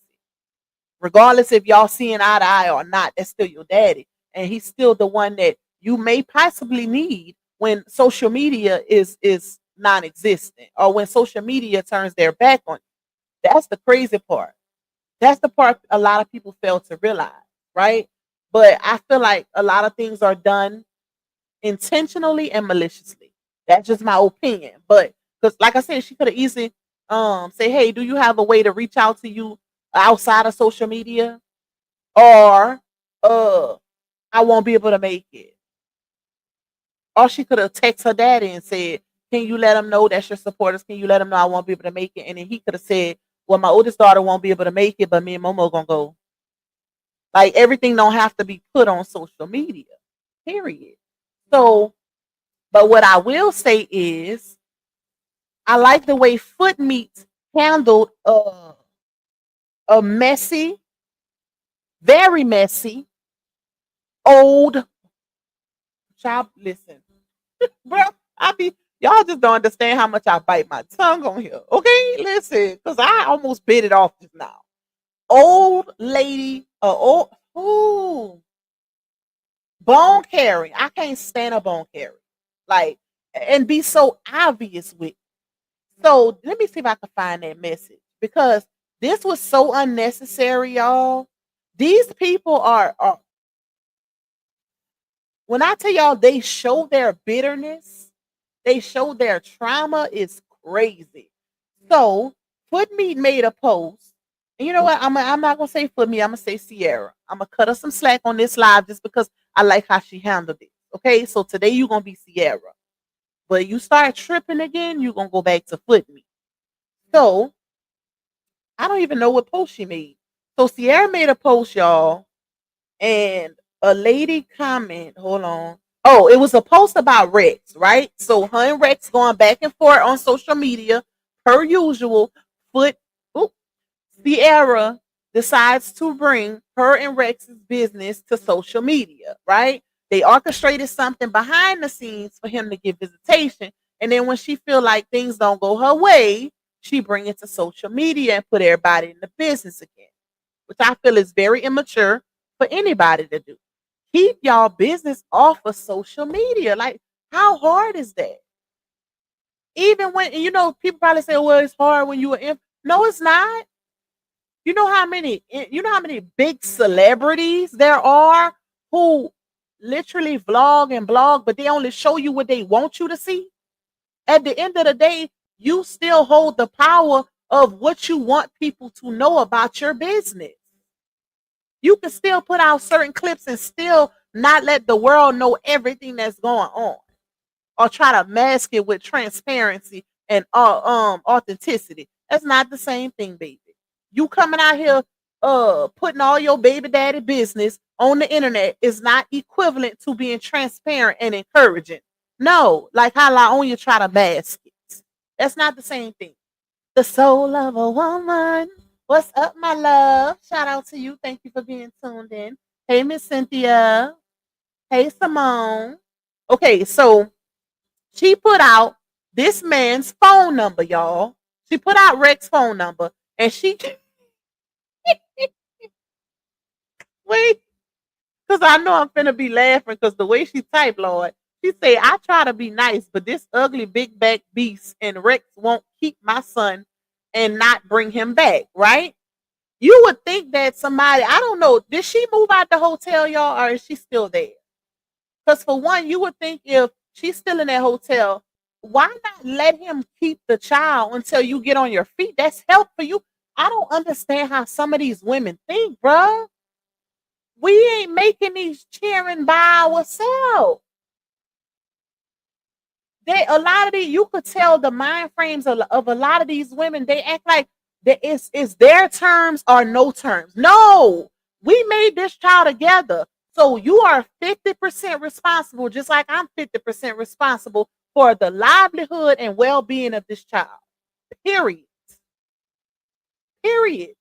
Regardless if y'all seeing eye to eye or not, that's still your daddy. And he's still the one that you may possibly need when social media is non-existent, or when social media turns their back on you. That's the crazy part. That's the part a lot of people fail to realize, right? But I feel like a lot of things are done intentionally and maliciously. That's just my opinion. But because, like I said, she could have easily say, "Hey, do you have a way to reach out to you outside of social media?" Or I won't be able to make it. Or she could have texted her daddy and said, "Can you let him know that's your supporters? Can you let him know I won't be able to make it?" And then he could have said, "Well, my oldest daughter won't be able to make it, but me and Momo gonna go." Like, everything don't have to be put on social media. Period. So, but what I will say is, I like the way Foot Meat handled a messy, very messy, old child. Listen, bro, Y'all just don't understand how much I bite my tongue on here. Okay, listen, because I almost bit it off just now. Old lady, old, ooh, bone carrying. I can't stand a bone carry. Like, and be so obvious with. So let me see if I can find that message because this was so unnecessary, y'all. These people are when I tell y'all they show their bitterness, they show their trauma is crazy. So Footmeat made a post. And you know what? I'm not gonna say Footmeat, I'm gonna say Sierra. I'm gonna cut her some slack on this live just because I like how she handled it. Okay, so today you're gonna be Sierra. But you start tripping again, you're gonna go back to Footmeat. So I don't even know what post she made. So Sierra made a post, y'all, and a lady comment. Hold on. Oh, it was a post about Rex, right? So her and Rex going back and forth on social media, per usual. Foot, oop, Sierra decides to bring her and Rex's business to social media, right? They orchestrated something behind the scenes for him to get visitation, and then when she feel like things don't go her way, she bring it to social media and put everybody in the business again, which I feel is very immature for anybody to do. Keep y'all business off of social media. Like, how hard is that? Even when people probably say, "Well, it's hard when you are in." No, it's not. You know how many big celebrities there are who literally vlog and blog, but they only show you what they want you to see. At the end of the day, you still hold the power of what you want people to know about your business. You can still put out certain clips and still not let the world know everything that's going on, or try to mask it with transparency and authenticity. That's not the same thing, baby. You coming out here putting all your baby daddy business on the internet is not equivalent to being transparent and encouraging. No, like how Laonya try to mask it. That's not the same thing. The soul of a woman. What's up, my love? Shout out to you. Thank you for being tuned in. Hey, Miss Cynthia. Hey, Simone. Okay, so she put out this man's phone number, y'all. She put out Rex's phone number, and she wait, because I know I'm finna be laughing because the way she typed, Lord, she say, "I try to be nice, but this ugly big back beast and Rex won't keep my son and not bring him back." Right? You would think that somebody, I don't know, did she move out the hotel, y'all, or is she still there? Because for one, you would think if she's still in that hotel, why not let him keep the child until you get on your feet? That's help for you. I don't understand how some of these women think, bruh. We ain't making these cheering by ourselves. A lot of these, you could tell the mind frames of a lot of these women. They act like that it's their terms or no terms. No, we made this child together. So you are 50% responsible, just like I'm 50% responsible for the livelihood and well-being of this child. Period. Period.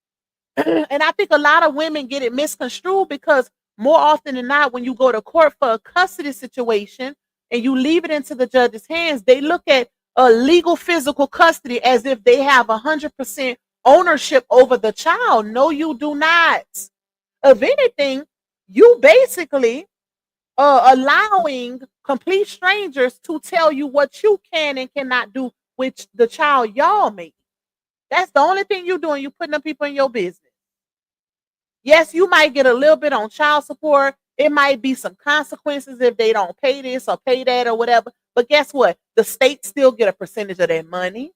And I think a lot of women get it misconstrued because more often than not, when you go to court for a custody situation and you leave it into the judge's hands, they look at a legal physical custody as if they have 100% ownership over the child. No, you do not. If anything, you basically allowing complete strangers to tell you what you can and cannot do with the child y'all made. That's the only thing you're doing. You putting them people in your business. Yes, you might get a little bit on child support. It might be some consequences if they don't pay this or pay that or whatever. But guess what? The state still get a percentage of that money,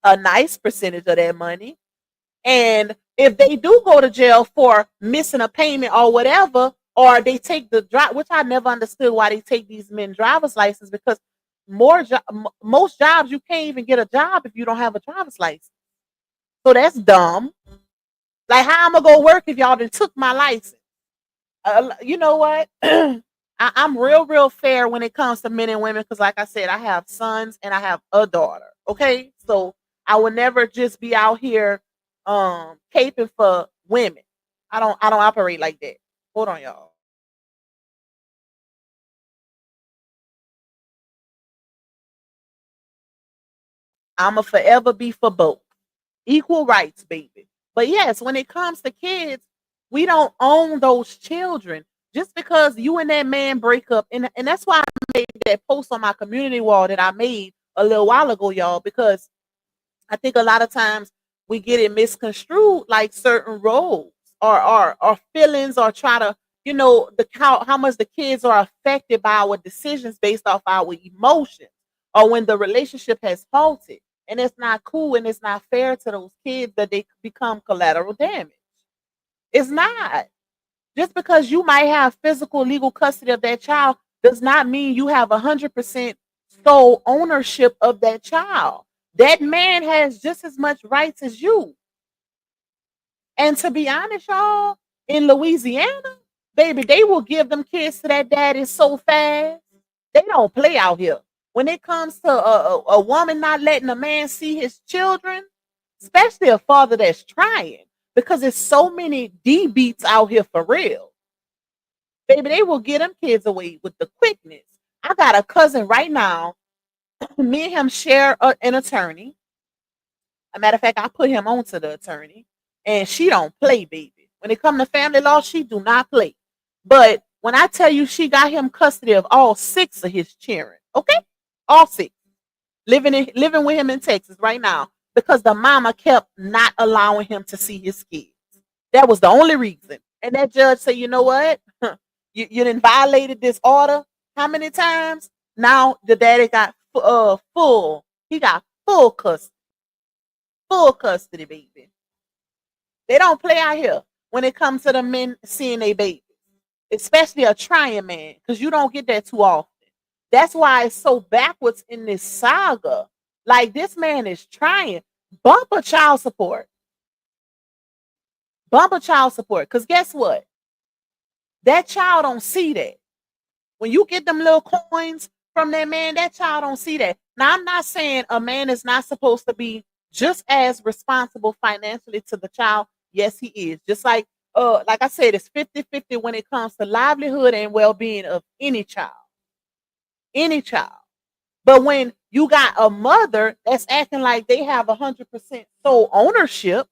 a nice percentage of that money. And if they do go to jail for missing a payment or whatever, or they take the drive, which I never understood why they take these men driver's license, because most jobs you can't even get a job if you don't have a driver's license. So that's dumb. Like, how am I gonna work if y'all done took my license? You know what? I'm real fair when it comes to men and women because, like I said, I have sons and I have a daughter. Okay, so I would never just be out here caping for women. I don't operate like that. Hold on, y'all. I'ma forever be for both. Equal rights, baby. But yes, when it comes to kids, we don't own those children. Just because you and that man break up, and that's why I made that post on my community wall that I made a little while ago, y'all, because I think a lot of times we get it misconstrued like certain roles or feelings or try to, the how much the kids are affected by our decisions based off our emotions or when the relationship has halted. And it's not cool and it's not fair to those kids that they become collateral damage. It's not. Just because you might have physical legal custody of that child does not mean you have 100% sole ownership of that child. That man has just as much rights as you. And to be honest, y'all, in Louisiana, baby, they will give them kids to that daddy so fast. They don't play out here. When it comes to a woman not letting a man see his children, especially a father that's trying, because there's so many D beats out here for real. Baby, they will get them kids away with the quickness. I got a cousin right now. Me and him share an attorney. A matter of fact, I put him on to the attorney, and she don't play, baby. When it come to family law, she do not play. But when I tell you she got him custody of all 6 of his children, okay, all 6, living with him in Texas right now because the mama kept not allowing him to see his kids. That was the only reason. And that judge said, you know what? You done violated this order. How many times? Now the daddy got full. He got full custody. Full custody, baby. They don't play out here when it comes to the men seeing their babies, especially a trying man, because you don't get that too often. That's why it's so backwards in this saga. Like, this man is trying. Bumper child support. Bumper child support. Because guess what? That child don't see that. When you get them little coins from that man, that child don't see that. Now, I'm not saying a man is not supposed to be just as responsible financially to the child. Yes, he is. Just like I said, it's 50-50 when it comes to livelihood and well-being of any child. Any child. But when you got a mother that's acting like they have 100% sole ownership,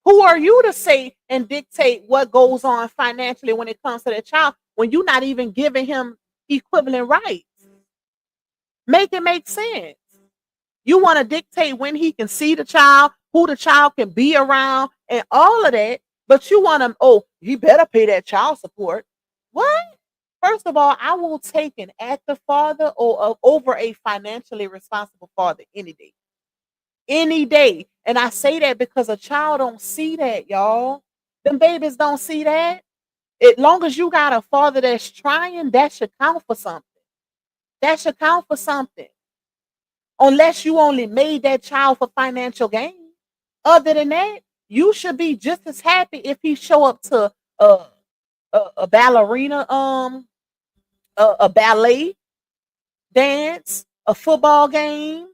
who are you to say and dictate what goes on financially when it comes to that child when you're not even giving him equivalent rights? Make it make sense. You want to dictate when he can see the child, who the child can be around, and all of that, but you want to, he better pay that child support. What? First of all, I will take an active father over a financially responsible father any day. Any day. And I say that because a child don't see that, y'all. Them babies don't see that. As long as you got a father that's trying, that should count for something. That should count for something. Unless you only made that child for financial gain. Other than that, you should be just as happy if he show up to a ballerina, a ballet dance, a football game,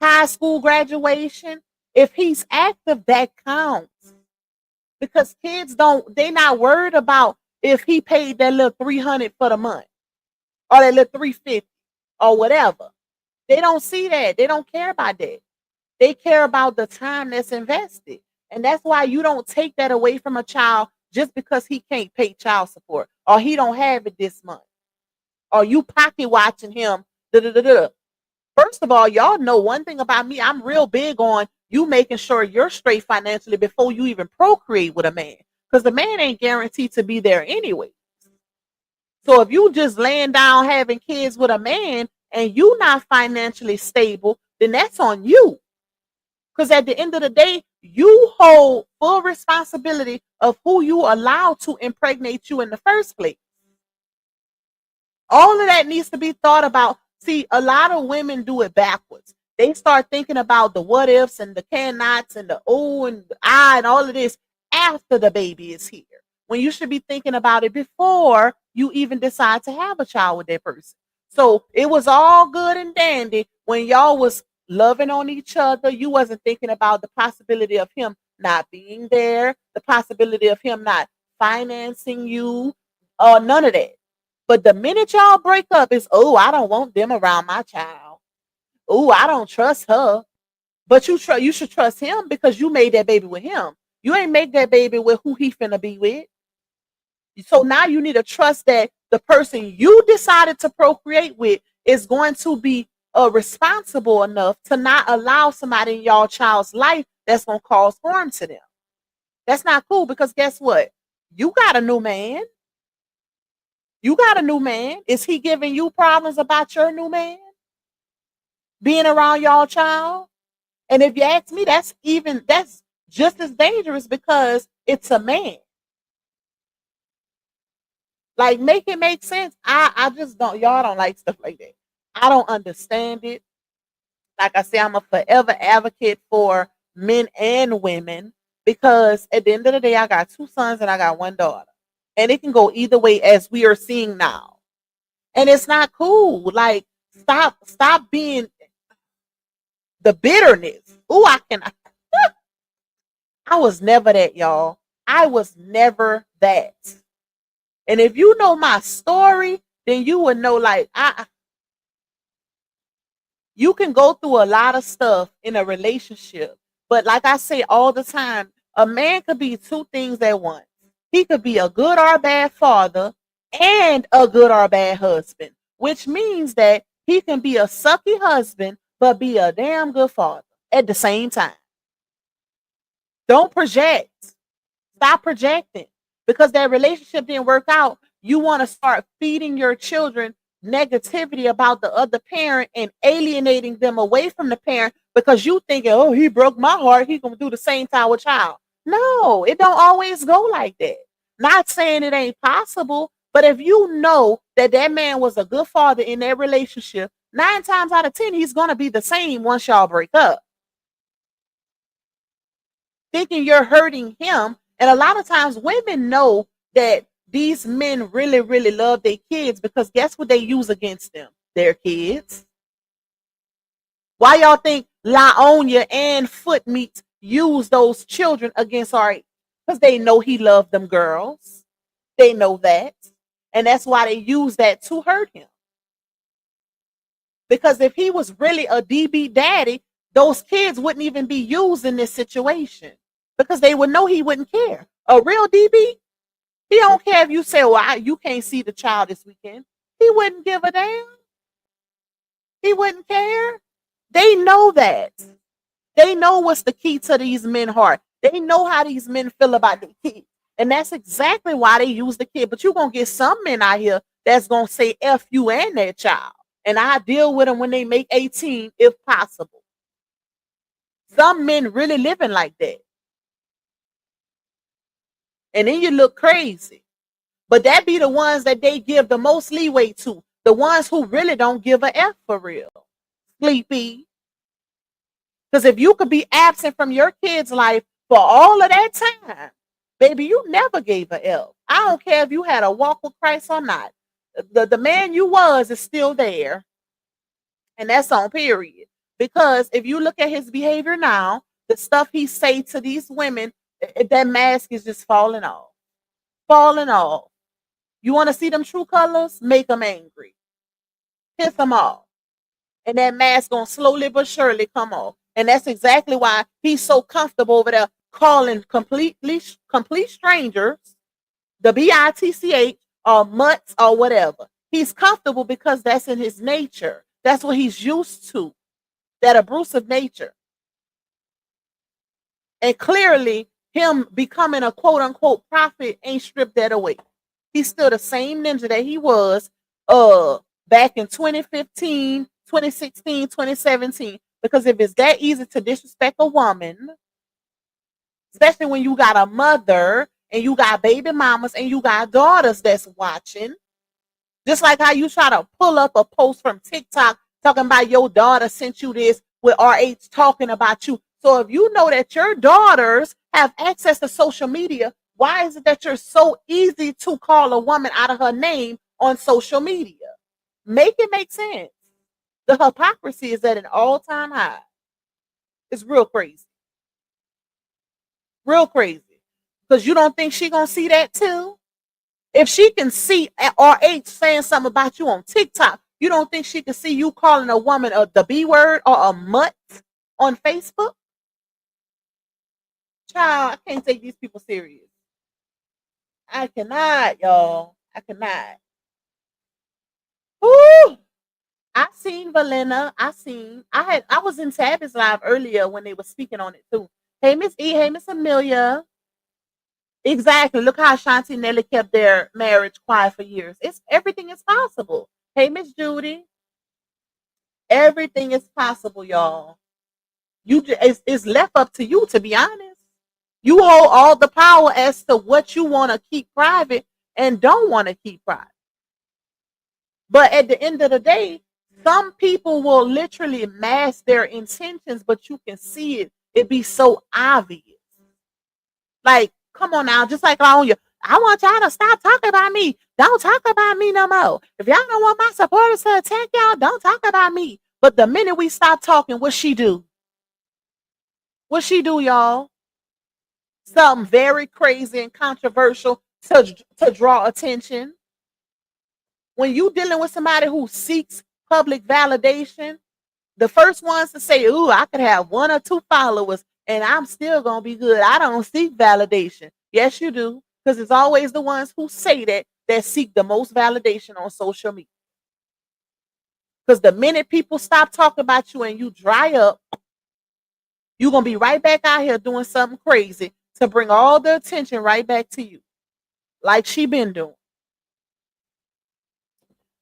high school graduation. If he's active, that counts. Because kids they not worried about if he paid that little 300 for the month or that little 350 or whatever. They don't see that. They don't care about that. They care about the time that's invested. And that's why you don't take that away from a child just because he can't pay child support or he don't have it this month. Or you pocket watching him. First of all, y'all know one thing about me. I'm real big on you making sure you're straight financially before you even procreate with a man. Because the man ain't guaranteed to be there anyway. So if you just laying down having kids with a man and you not financially stable, then that's on you. Because at the end of the day, you hold full responsibility of who you allow to impregnate you in the first place. All of that needs to be thought about. See, a lot of women do it backwards. They start thinking about the what ifs and the cannots and the oh and the I and all of this after the baby is here. When you should be thinking about it before you even decide to have a child with that person. So it was all good and dandy when y'all was loving on each other. You wasn't thinking about the possibility of him not being there, the possibility of him not financing you, or none of that. But the minute y'all break up, it's, I don't want them around my child. I don't trust her. But you should trust him because you made that baby with him. You ain't make that baby with who he finna be with. So now you need to trust that the person you decided to procreate with is going to be responsible enough to not allow somebody in y'all child's life that's going to cause harm to them. That's not cool because guess what? You got a new man. You got a new man. Is he giving you problems about your new man being around y'all child? And if you ask me, that's just as dangerous because it's a man. Like, make it make sense. I just don't, y'all don't like stuff like that. I don't understand it. Like I say, I'm a forever advocate for men and women because at the end of the day, I got 2 sons and I got 1 daughter. And it can go either way as we are seeing now. And it's not cool. Like, stop being the bitterness. Ooh, I was never that, y'all. I was never that. And if you know my story, then you would know, like, you can go through a lot of stuff in a relationship. But like I say all the time, a man could be 2 things at once. He could be a good or bad father and a good or bad husband, which means that he can be a sucky husband, but be a damn good father at the same time. Don't project. Stop projecting. Because that relationship didn't work out, you want to start feeding your children negativity about the other parent and alienating them away from the parent because you thinking, oh, he broke my heart, he's going to do the same to our child. No, it don't always go like that. Not saying it ain't possible, but if you know that that man was a good father in that relationship, 9 times out of 10, he's going to be the same once y'all break up. Thinking you're hurting him. And a lot of times women know that these men really, really love their kids because guess what they use against them? Their kids. Why y'all think Laonia and Footmeat use those children against our? Because they know he loved them girls. They know that. And that's why they use that to hurt him. Because if he was really a DB daddy, those kids wouldn't even be used in this situation. Because they would know he wouldn't care. A real DB, he don't care if you say, well, you can't see the child this weekend. He wouldn't give a damn. He wouldn't care. They know that. They know what's the key to these men's heart. They know how these men feel about their kids. And that's exactly why they use the kid. But you're going to get some men out here that's going to say F you and that child. And I deal with them when they make 18, if possible. Some men really living like that. And then you look crazy. But that be the ones that they give the most leeway to. The ones who really don't give a F for real. Sleepy. Because if you could be absent from your kid's life for all of that time, baby, you never gave a F. I don't care if you had a walk with Christ or not. The man you was is still there. And that's on period. Because if you look at his behavior now, the stuff he say to these women, that mask is just falling off. Falling off. You want to see them true colors? Make them angry. Piss them off. And that mask going to slowly but surely come off. And that's exactly why he's so comfortable over there calling complete strangers, the BITCH or mutts or whatever. He's comfortable because that's in his nature. That's what he's used to. That abusive nature. And clearly, him becoming a quote unquote prophet ain't stripped that away. He's still the same ninja that he was back in 2015, 2016, 2017. Because if it's that easy to disrespect a woman, especially when you got a mother and you got baby mamas and you got daughters that's watching, just like how you try to pull up a post from TikTok talking about your daughter sent you this with RH talking about you. So if you know that your daughters have access to social media, why is it that you're so easy to call a woman out of her name on social media? Make it make sense. The hypocrisy is at an all-time high. It's real crazy. Real crazy. Because you don't think she gonna see that too? If she can see RH saying something about you on TikTok, you don't think she can see you calling a woman the B word or a mutt on Facebook. Child, I can't take these people serious. I cannot, y'all. I cannot. Woo! I seen Valena. I was in Tabby's live earlier when they were speaking on it too. Hey Miss E, hey Miss Amelia. Exactly. Look how Shanti and Nelly kept their marriage quiet for years. It's everything is possible. Hey Miss Judy. Everything is possible, y'all. It's left up to you, to be honest. You hold all the power as to what you want to keep private and don't want to keep private. But at the end of the day, some people will literally mask their intentions, but you can see it. It be so obvious. Like, come on now, just like on you. I want y'all to stop talking about me. Don't talk about me no more. If y'all don't want my supporters to attack y'all, don't talk about me. But the minute we stop talking, what she do? What she do, y'all? Something very crazy and controversial to draw attention. When you dealing with somebody who seeks public validation, the first ones to say, "Ooh, I could have 1 or 2 followers and I'm still gonna be good. I don't seek validation." Yes, you do, because it's always the ones who say that seek the most validation on social media. Because the minute people stop talking about you and you dry up, you're gonna be right back out here doing something crazy to bring all the attention right back to you, like she been doing.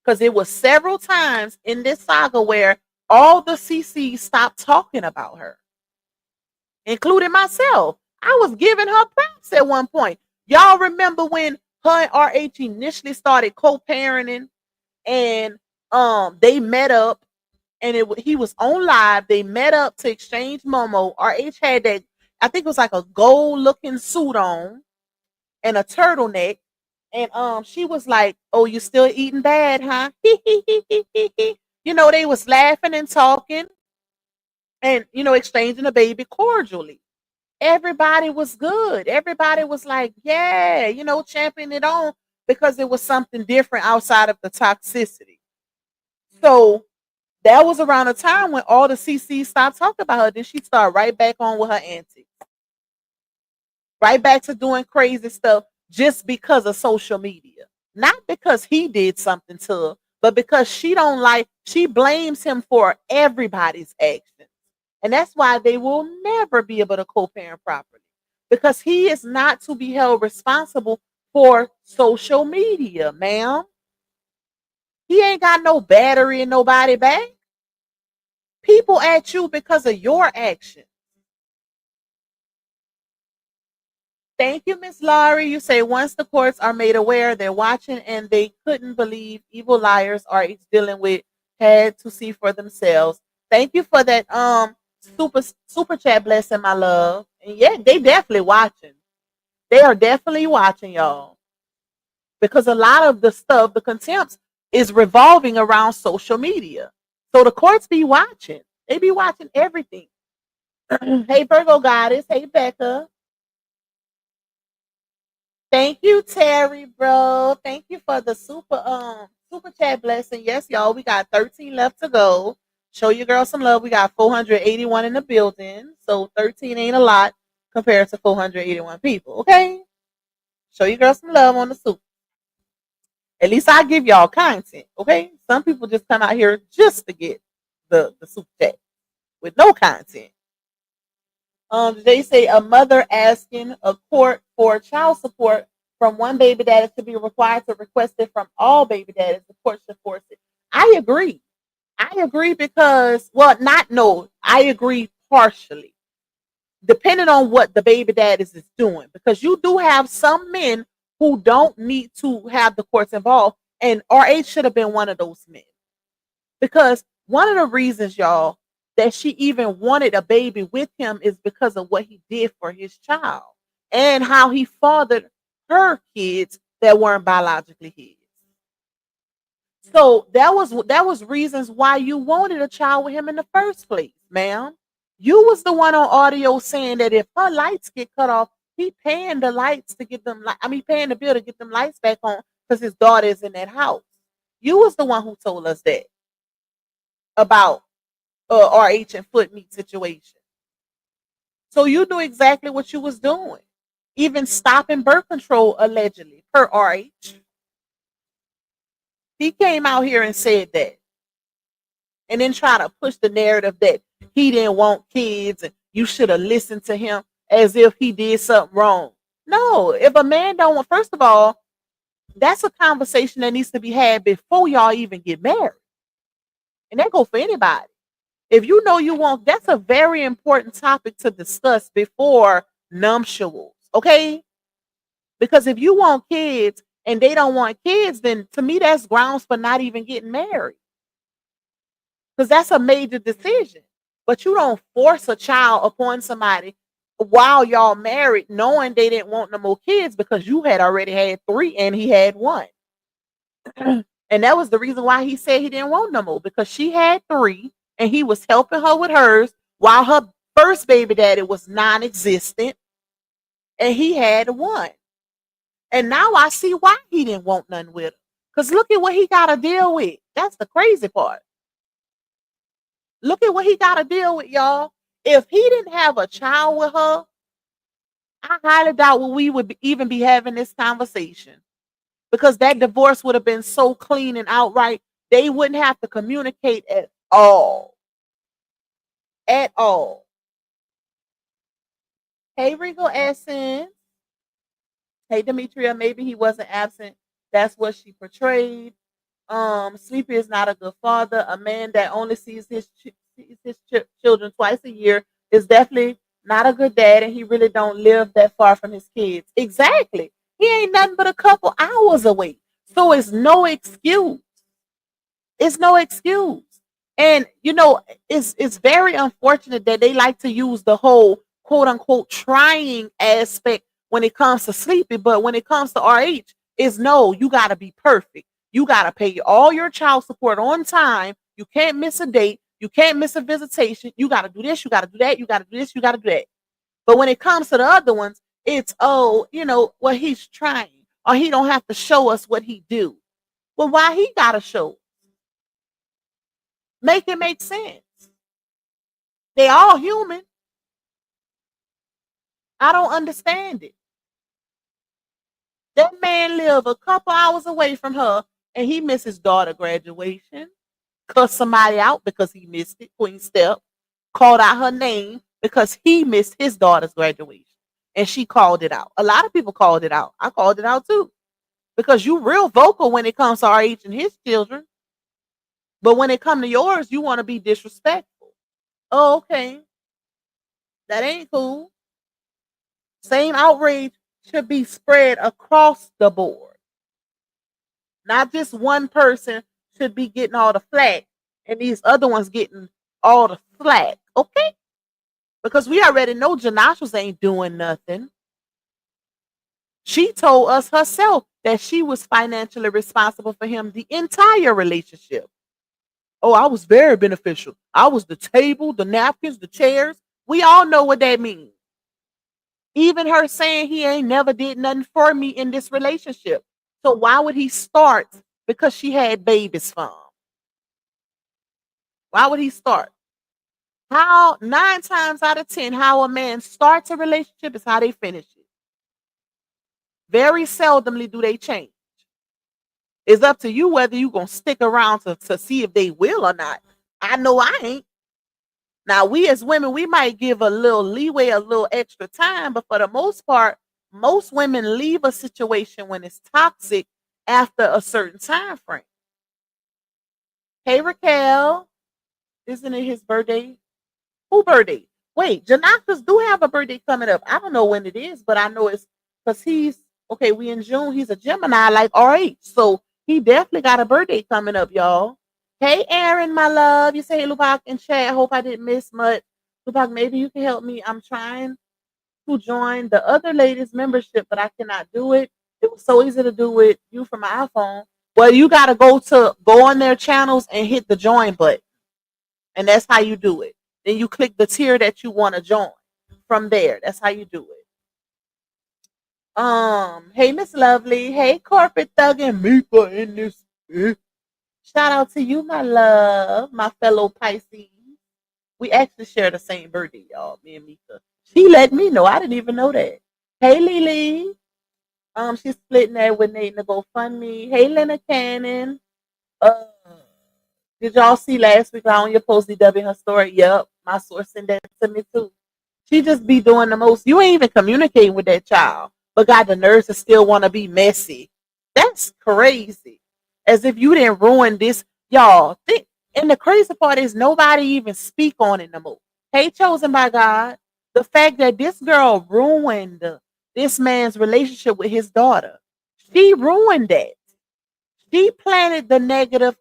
Because it was several times in this saga where all the CCs stopped talking about her, including myself. I was giving her props at one point. Y'all remember when her and RH initially started co-parenting and they met up and he was on live. They met up to exchange Momo. RH had that, I think it was like a gold looking suit on and a turtleneck. And she was like, "Oh, you still eating bad, huh?" You know, they was laughing and talking and, you know, exchanging a baby cordially. Everybody was good. Everybody was like, yeah, you know, championing it on because it was something different outside of the toxicity. So that was around the time when all the CCs stopped talking about her. Then she started right back on with her antics. Right back to doing crazy stuff just because of social media. Not because he did something to her, but because she blames him for everybody's actions. And that's why they will never be able to co-parent properly. Because he is not to be held responsible for social media, ma'am. He ain't got no battery in nobody back. People at you because of your actions. Thank you, Miss Laurie. You say once the courts are made aware, they're watching and they couldn't believe evil liars are each dealing with had to see for themselves. Thank you for that super chat blessing, my love. And yeah, they definitely watching. They are definitely watching, y'all. Because a lot of the stuff, the contempts, is revolving around social media. So the courts be watching. They be watching everything. Hey Virgo Goddess. Hey Becca. Thank you, Terry, bro. Thank you for the super chat blessing. Yes, y'all, we got 13 left to go. Show your girl some love. We got 481 in the building. So 13 ain't a lot compared to 481 people. Okay? Show your girl some love on the super. At least I give y'all content. Okay? Some people just come out here just to get the super chat with no content. They say a mother asking a court for child support from one baby daddy to be required to request it from all baby daddies. The court should force it. I agree. I agree because, well, not no, I agree partially, depending on what the baby daddies is doing. Because you do have some men who don't need to have the courts involved, and RH should have been one of those men. Because one of the reasons, y'all, that she even wanted a baby with him is because of what he did for his child and how he fathered her kids that weren't biologically his. So that was reasons why you wanted a child with him in the first place, ma'am. You was the one on audio saying that if her lights get cut off, he paying the lights to get them. Paying the bill to get them lights back on because his daughter is in that house. You was the one who told us that about RH and foot meat situation. So you knew exactly what you was doing. Even stopping birth control allegedly per RH. He came out here and said that. And then try to push the narrative that he didn't want kids and you should have listened to him as if he did something wrong. No, if a man don't want, first of all, that's a conversation that needs to be had before y'all even get married. And that go for anybody. If you know you want, that's a very important topic to discuss before nuptials, okay? Because if you want kids and they don't want kids, then to me that's grounds for not even getting married. Because that's a major decision. But you don't force a child upon somebody while y'all married, knowing they didn't want no more kids because you had already had 3 and he had 1. And that was the reason why he said he didn't want no more, because she had 3 and he was helping her with hers while her first baby daddy was non-existent and he had 1. And now I see why he didn't want nothing with her. Because look at what he got to deal with. That's the crazy part. Look at what he got to deal with, y'all. If he didn't have a child with her, I highly doubt we would even be having this conversation, because that divorce would have been so clean and outright. They wouldn't have to communicate at all. At all. Hey, Regal Essence. Hey, Demetria, maybe he wasn't absent. That's what she portrayed. Sleepy is not a good father. A man that only sees his children twice a year is definitely not a good dad, and he really don't live that far from his kids. Exactly. He ain't nothing but a couple hours away. So it's no excuse. It's no excuse. And you know, it's very unfortunate that they like to use the whole quote unquote trying aspect when it comes to Sleepy, but when it comes to RH, is no, you gotta be perfect. You gotta pay all your child support on time. You can't miss a date. You can't miss a visitation. You gotta do this, you gotta do that, you gotta do this, you gotta do that. But when it comes to the other ones, it's well, he's trying, or he don't have to show us what he do. Well, why he gotta show? Make it make sense. They all human. I don't understand it. That man live a couple hours away from her, and he missed his daughter graduation. Cussed somebody out because he missed it. Queen Step called out her name because he missed his daughter's graduation, and she called it out. A lot of people called it out. I called it out too, because you real vocal when it comes to RH and his children, but when it comes to yours, you want to be disrespectful. Oh, okay, that ain't cool. Same outrage should be spread across the board. Not just one person should be getting all the flack and these other ones getting all the slack. Okay? Because we already know Janashas ain't doing nothing. She told us herself that she was financially responsible for him the entire relationship. Oh, I was very beneficial. I was the table, the napkins, the chairs. We all know what that means. Even her saying he ain't never did nothing for me in this relationship. So why would he start because she had babies from? Why would he start? How 9 times out of 10, how a man starts a relationship is how they finish it. Very seldomly do they change. It's up to you whether you gonna stick around to see if they will or not. I know I ain't. Now, we as women, we might give a little leeway, a little extra time, but for the most part, most women leave a situation when it's toxic after a certain time frame. Hey, Raquel, isn't it his birthday? Who birthday? Wait, Janaka's do have a birthday coming up. I don't know when it is, but I know it's because we in June. He's a Gemini like RH. So he definitely got a birthday coming up, y'all. Hey, Aaron, my love. You say, hey, Lupac in chat. I hope I didn't miss much. Lupac, maybe you can help me. I'm trying to join the other ladies' membership, but I cannot do it. It was so easy to do with you from my iPhone. Well, you got to go on their channels and hit the join button. And that's how you do it. Then you click the tier that you want to join from there. That's how you do it. Hey, Miss Lovely. Hey, Corporate Thug and Meepa in this. Shout out to you, my love, my fellow Pisces. We actually share the same birthday, y'all. Me and Mika. She let me know. I didn't even know that. Hey, Lily. She's splitting that with Nate to GoFundMe. Hey, Lena Cannon. Uh, did y'all see last week on your post DW her story? Yep, my source sent that to me too. She just be doing the most. You ain't even communicating with that child, but got the nerves to still want to be messy. That's crazy. As if you didn't ruin this, y'all. And the crazy part is nobody even speak on it no more. Hey, chosen by God, the fact that this girl ruined this man's relationship with his daughter. She ruined that. She planted the negative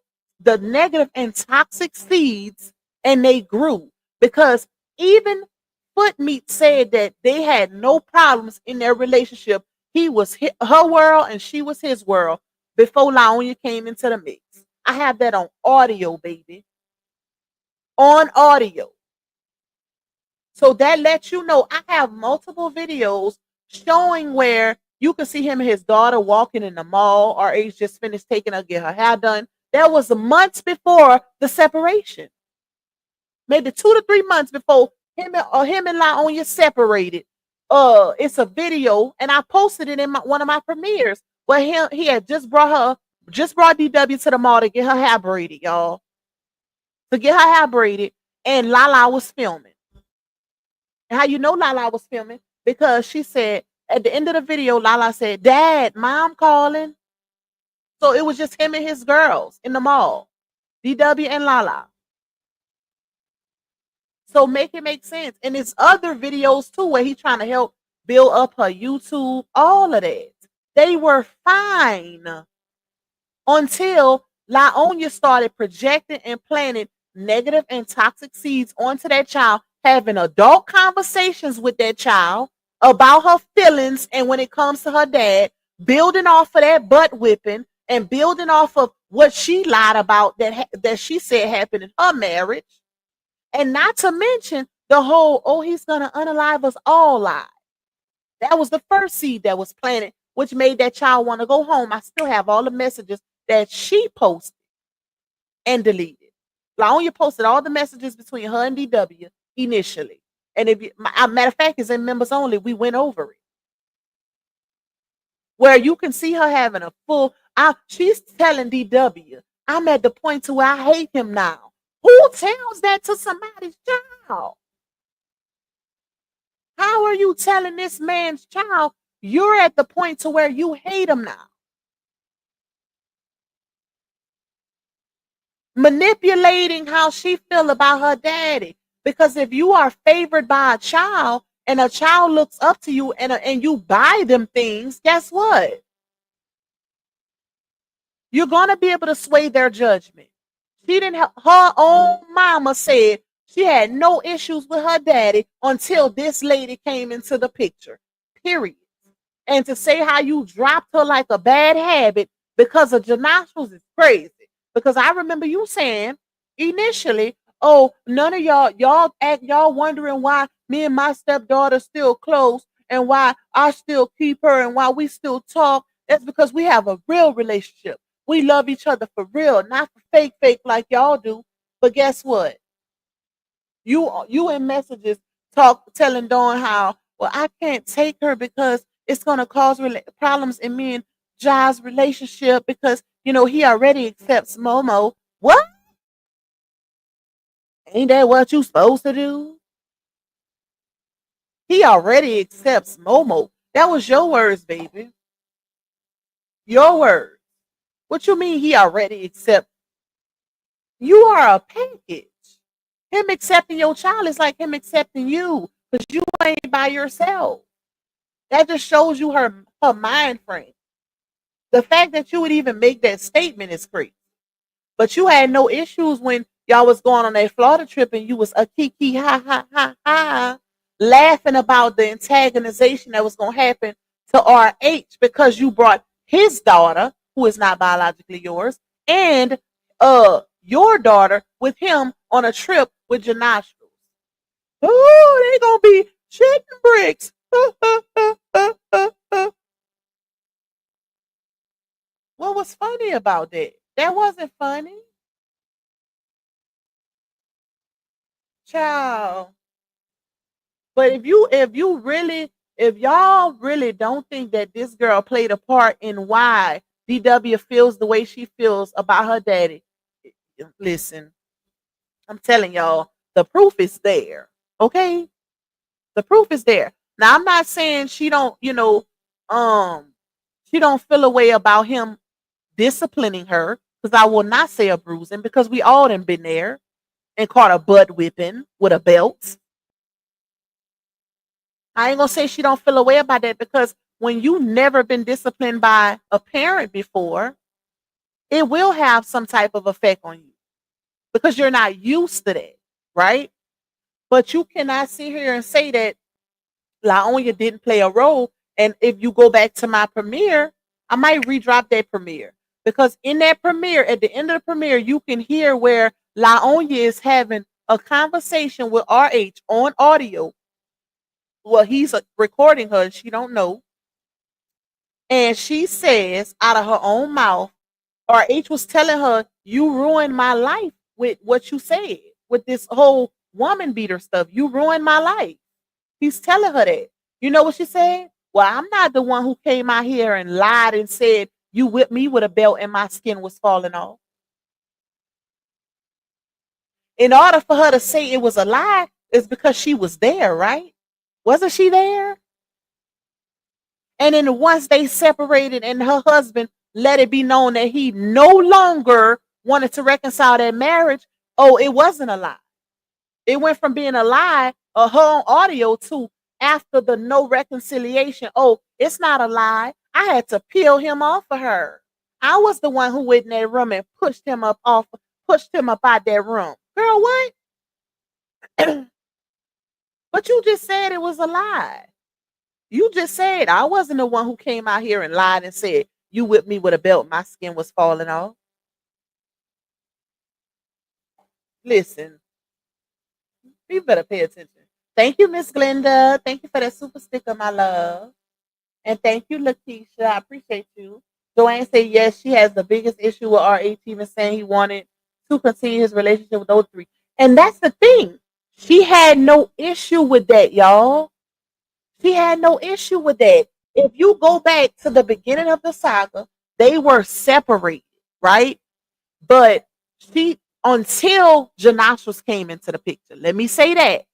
and toxic seeds, and they grew because even Footmeat said that they had no problems in their relationship. He was her world and she was his world before Laonia came into the mix. I have that on audio, baby. On audio. So that lets you know I have multiple videos showing where you can see him and his daughter walking in the mall. RH just finished taking her get her hair done. That was months before the separation. Maybe 2 to 3 months before him and LaOnya separated. It's a video, and I posted it in one of my premieres where he had just brought DW to the mall to get her hair braided, y'all. To get her hair braided, and Lala was filming. And how you know Lala was filming? Because she said at the end of the video, Lala said, "Dad, Mom calling." So it was just him and his girls in the mall, DW and Lala. So make it make sense. And there's other videos too where he's trying to help build up her YouTube, all of that. They were fine until LaOnya started projecting and planting negative and toxic seeds onto that child, having adult conversations with that child about her feelings and when it comes to her dad, building off of that butt whipping and building off of what she lied about that she said happened in her marriage. And not to mention the whole, oh, he's going to unalive us all lie. That was the first seed that was planted, which made that child want to go home. I still have all the messages that she posted and deleted. LaOnya posted all the messages between her and DW initially. And if matter of fact, it's in members only. We went over it. Where you can see her having a full, she's telling DW, I'm at the point to where I hate him now. Who tells that to somebody's child? How are you telling this man's child you're at the point to where you hate him now? Manipulating how she feel about her daddy. Because if you are favored by a child and a child looks up to you and you buy them things, guess what? You're going to be able to sway their judgment. She didn't have, her own mama said she had no issues with her daddy until this lady came into the picture. Period. And to say how you dropped her like a bad habit because of your nostrils is crazy. Because I remember you saying initially, oh, none of y'all wondering why me and my stepdaughter still close and why I still keep her and why we still talk. That's because we have a real relationship. We love each other for real, not for fake like y'all do. But guess what? You in messages telling Dawn how, well, I can't take her because it's gonna cause problems in me and Jai's relationship because he already accepts Momo. What? Ain't that what you supposed to do? He already accepts Momo. That was your words, baby. Your words. What you mean he already accepts? You are a package. Him accepting your child is like him accepting you because you ain't by yourself. That just shows you her mind frame. The fact that you would even make that statement is crazy. But you had no issues when y'all was going on that Florida trip and you was a kiki ha ha ha ha laughing about the antagonization that was going to happen to RH because you brought his daughter, who is not biologically yours, and your daughter with him on a trip with your nostrils. Oh, they gonna be shitting bricks. What was funny about that? That wasn't funny. Child. But if y'all really don't think that this girl played a part in why DW feels the way she feels about her daddy, listen, I'm telling y'all, the proof is there. Okay? The proof is there. Now I'm not saying um, she don't feel a way about him disciplining her, because I will not say a bruising, because we all done been there and caught a butt whipping with a belt. I ain't gonna say she don't feel a way about that, because when you never been disciplined by a parent before, it will have some type of effect on you because you're not used to that, right? But you cannot sit here and say that Laonya didn't play a role. And if you go back to my premiere, I might redrop that premiere, because in that premiere, at the end of the premiere, you can hear where Laonya is having a conversation with RH on audio. Well, he's recording her and she don't know. And she says out of her own mouth, RH was telling her, you ruined my life with what you said, with this whole woman beater stuff. You ruined my life. He's telling her that. You know what she said? Well, I'm not the one who came out here and lied and said you whipped me with a belt and my skin was falling off. In order for her to say it was a lie, it's because she was there, right? Wasn't she there? And then once they separated and her husband let it be known that he no longer wanted to reconcile that marriage, oh, it wasn't a lie. It went from being a lie, her on audio, to after the no reconciliation. Oh, it's not a lie. I had to peel him off of her. I was the one who went in that room and pushed him up out that room. Girl, what? But you just said it was a lie. You just said I wasn't the one who came out here and lied and said you whipped me with a belt, my skin was falling off. Listen, you better pay attention. Thank you, Miss Glenda. Thank you for that super sticker, my love. And thank you, Lakeisha. I appreciate you. Joanne said yes, she has the biggest issue with RH even saying he wanted to continue his relationship with those three. And that's the thing. She had no issue with that, y'all. She had no issue with that. If you go back to the beginning of the saga, they were separated, right? But until Janashras came into the picture, let me say that.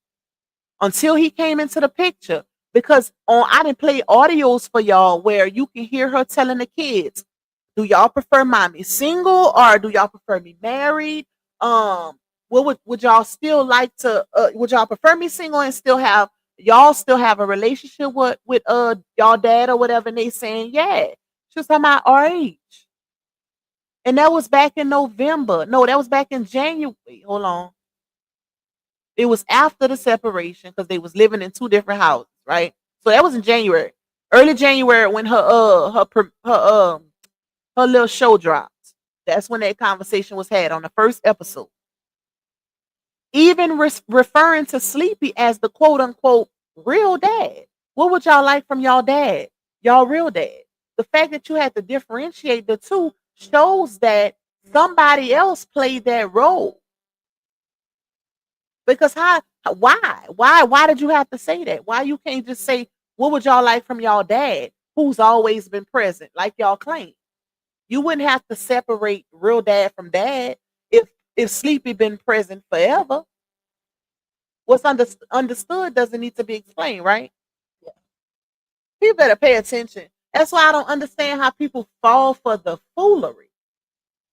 Until he came into the picture, because I didn't play audios for y'all where you can hear her telling the kids, do y'all prefer mommy single or do y'all prefer me married? What would y'all still like to would y'all prefer me single and still have a relationship with y'all dad or whatever? And they saying, yeah. She was talking about RH. And that was back in November. No, that was back in January. Hold on. It was after the separation because they was living in two different houses, right? So that was in January, early January, when her little show dropped. That's when that conversation was had on the first episode. Even referring to Sleepy as the quote unquote real dad. What would y'all like from y'all dad? Y'all real dad. The fact that you had to differentiate the two shows that somebody else played that role. Because why did you have to say that? Why you can't just say, what would y'all like from y'all dad, who's always been present, like y'all claim? You wouldn't have to separate real dad from dad if Sleepy been present forever. What's understood doesn't need to be explained, right? Yeah. You better pay attention. That's why I don't understand how people fall for the foolery.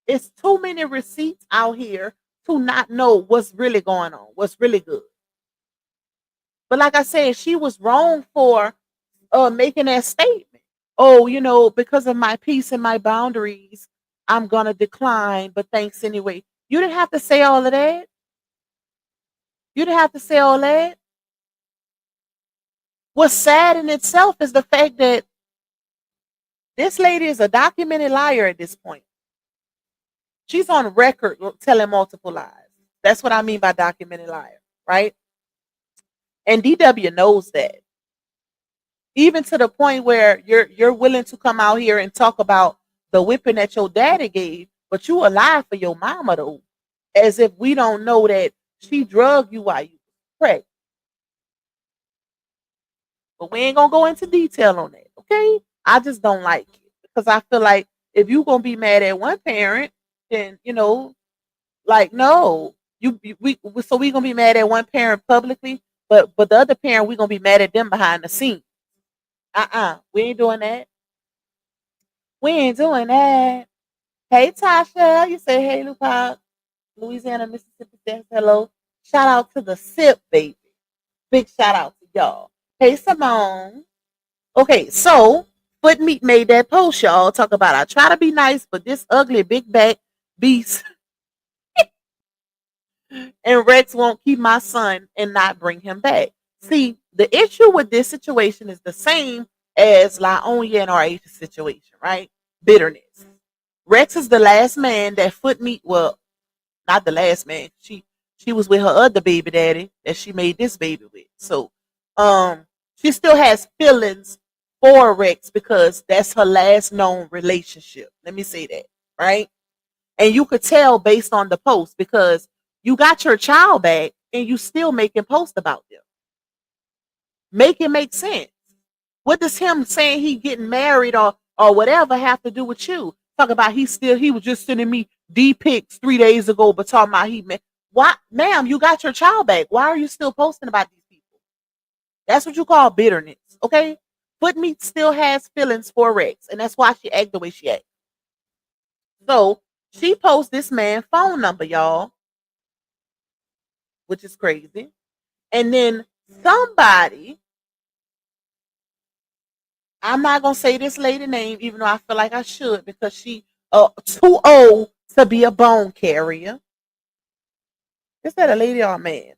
It's too many receipts out here to not know what's really going on, what's really good. But like I said, she was wrong for making that statement. Oh, because of my peace and my boundaries, I'm going to decline, but thanks anyway. You didn't have to say all of that. You didn't have to say all that. What's sad in itself is the fact that this lady is a documented liar at this point. She's on record telling multiple lies. That's what I mean by documented liar, right? And DW knows that. Even to the point where you're willing to come out here and talk about the whipping that your daddy gave, but you alive for your mama though. As if we don't know that She drugged you while you was pregnant. But we ain't gonna go into detail on that, okay? I just don't like it because I feel like if you gonna be mad at one parent, then like no, so we gonna be mad at one parent publicly, but the other parent we gonna be mad at them behind the scenes. We ain't doing that. We ain't doing that. Hey Tasha, you say hey Lupac, Louisiana, Mississippi says hello. Shout out to the SIP baby. Big shout out to y'all. Hey Simone. Okay, so Foot Meat made that post, y'all. Talk about I try to be nice, but this ugly big back beast and Rex won't keep my son and not bring him back. See, the issue with this situation is the same as Laonya and R.H's situation, right? Bitterness. Rex is the last man that Foot Meat, well, not the last man. She was with her other baby daddy that she made this baby with. So she still has feelings for Rex because that's her last known relationship. Let me say that, right? And you could tell based on the post because you got your child back and you still making posts about them. Make it make sense. What does him saying he getting married or whatever have to do with you? Talk about he was just sending me D pics 3 days ago, but talking about he met. Why, ma'am, you got your child back. Why are you still posting about these people? That's what you call bitterness, okay? Foot Meat still has feelings for Rex, and that's why she act the way she act. So she posts this man's phone number, y'all, which is crazy. And then somebody, I'm not gonna say this lady name, even though I feel like I should, because she too old to be a bone carrier. Is that a lady or a man?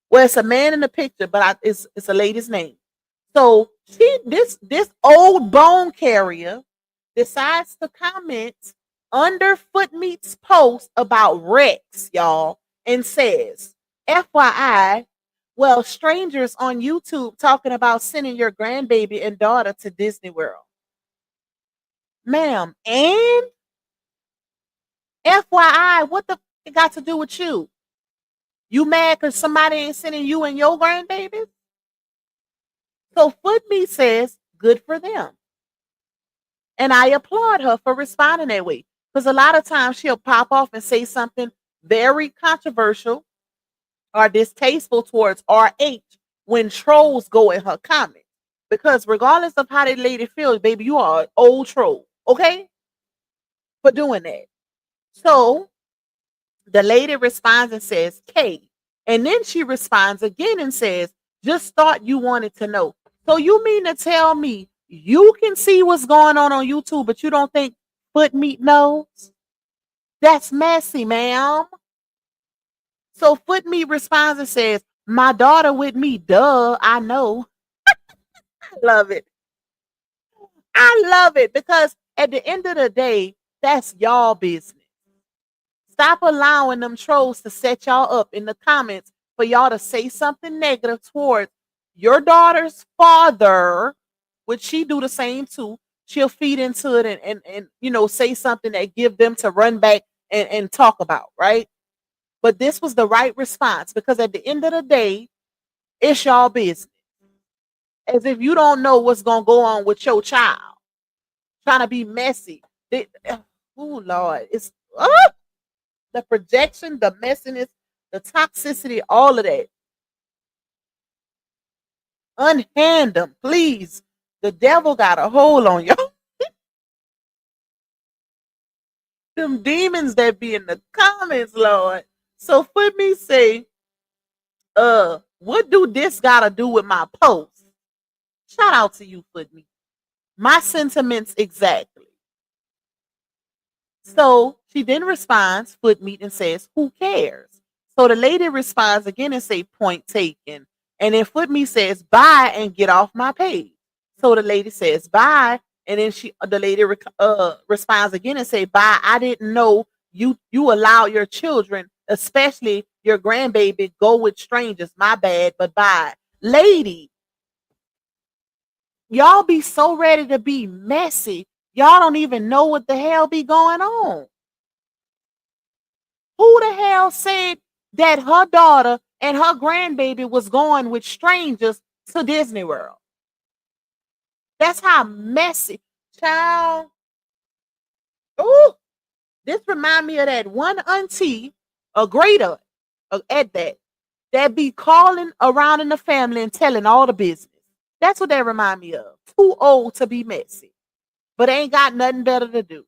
Well, it's a man in the picture, but it's a lady's name. So this old bone carrier decides to comment under Foot Meat's post about Rex, y'all, and says, FYI, well, strangers on YouTube talking about sending your grandbaby and daughter to Disney World. Ma'am, and FYI, what the it got to do with you? You mad because somebody ain't sending you and your grandbabies? So Foot Meat says, good for them. And I applaud her for responding that way. Because a lot of times she'll pop off and say something very controversial or distasteful towards RH when trolls go in her comments. Because regardless of how that lady feels, baby, you are an old troll, okay? For doing that. So the lady responds and says, K. And then she responds again and says, just thought you wanted to know. So you mean to tell me you can see what's going on YouTube, but you don't think Foot Meat knows? That's messy, ma'am. So Foot Meat responds and says, my daughter with me, duh, I know. I love it. I love it because at the end of the day, that's y'all business. Stop allowing them trolls to set y'all up in the comments for y'all to say something negative towards your daughter's father, which she do the same too. She'll feed into it and say something that give them to run back and talk about, right? But this was the right response because at the end of the day, it's y'all business. As if you don't know what's gonna go on with your child. Trying to be messy. Oh Lord, it's the projection, the messiness, the toxicity, all of that. Unhand them, please. The devil got a hold on y'all. Them demons that be in the comments, Lord. So Foot Meat say, what do this gotta do with my post? Shout out to you, Foot Meat. My sentiments exactly. So she then responds, Foot Meat, and says, who cares? So the lady responds again and say, point taken. And then Foot Meat says, bye and get off my page. So the lady says, bye. And then the lady responds again and say, bye. I didn't know you allow your children, especially your grandbaby, go with strangers. My bad, but bye. Lady, y'all be so ready to be messy. Y'all don't even know what the hell be going on. Who the hell said that her daughter and her grandbaby was going with strangers to Disney World. That's how messy. Child. Ooh, this remind me of that one auntie, a great aunt, at that be calling around in the family and telling all the business. That's what that remind me of. Too old to be messy, but ain't got nothing better to do.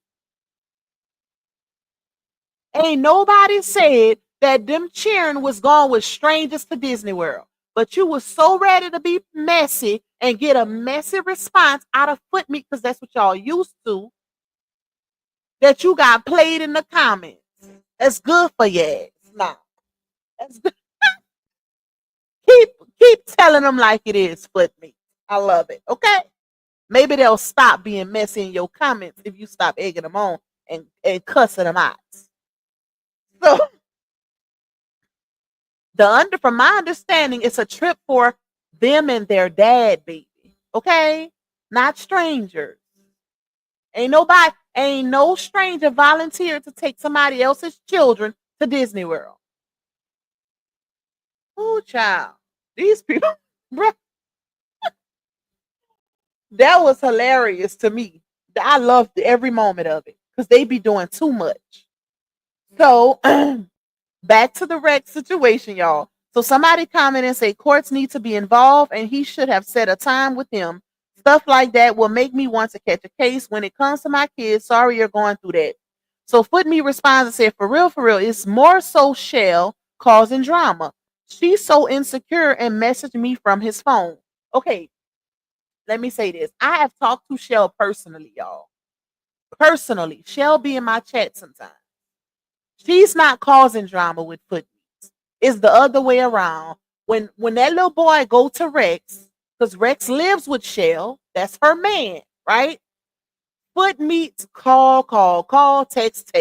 Ain't nobody said that them cheering was going with strangers to Disney World. But you was so ready to be messy and get a messy response out of foot meat, because that's what y'all used to, that you got played in the comments. That's good for your ass. Nah. That's good. Keep keep telling them like it is, foot meat. I love it. Okay? Maybe they'll stop being messy in your comments if you stop egging them on and cussing them out. So from my understanding, it's a trip for them and their dad, baby. Okay? Not strangers. Ain't no stranger volunteered to take somebody else's children to Disney World. Oh, child. These people, bruh, that was hilarious to me. I loved every moment of it because they be doing too much. So back to the wreck situation, y'all. So somebody comment and say courts need to be involved and he should have set a time with him. Stuff like that will make me want to catch a case when it comes to my kids. Sorry you're going through that. So Foot Me responds and said, for real, it's more so Shell causing drama. She's so insecure and messaged me from his phone. Okay, let me say this. I have talked to Shell personally, y'all. Personally, Shell be in my chat sometimes. She's not causing drama with Foot Meat. It's the other way around. When that little boy go to Rex, because Rex lives with Shell, that's her man, right? Foot Meat call, text,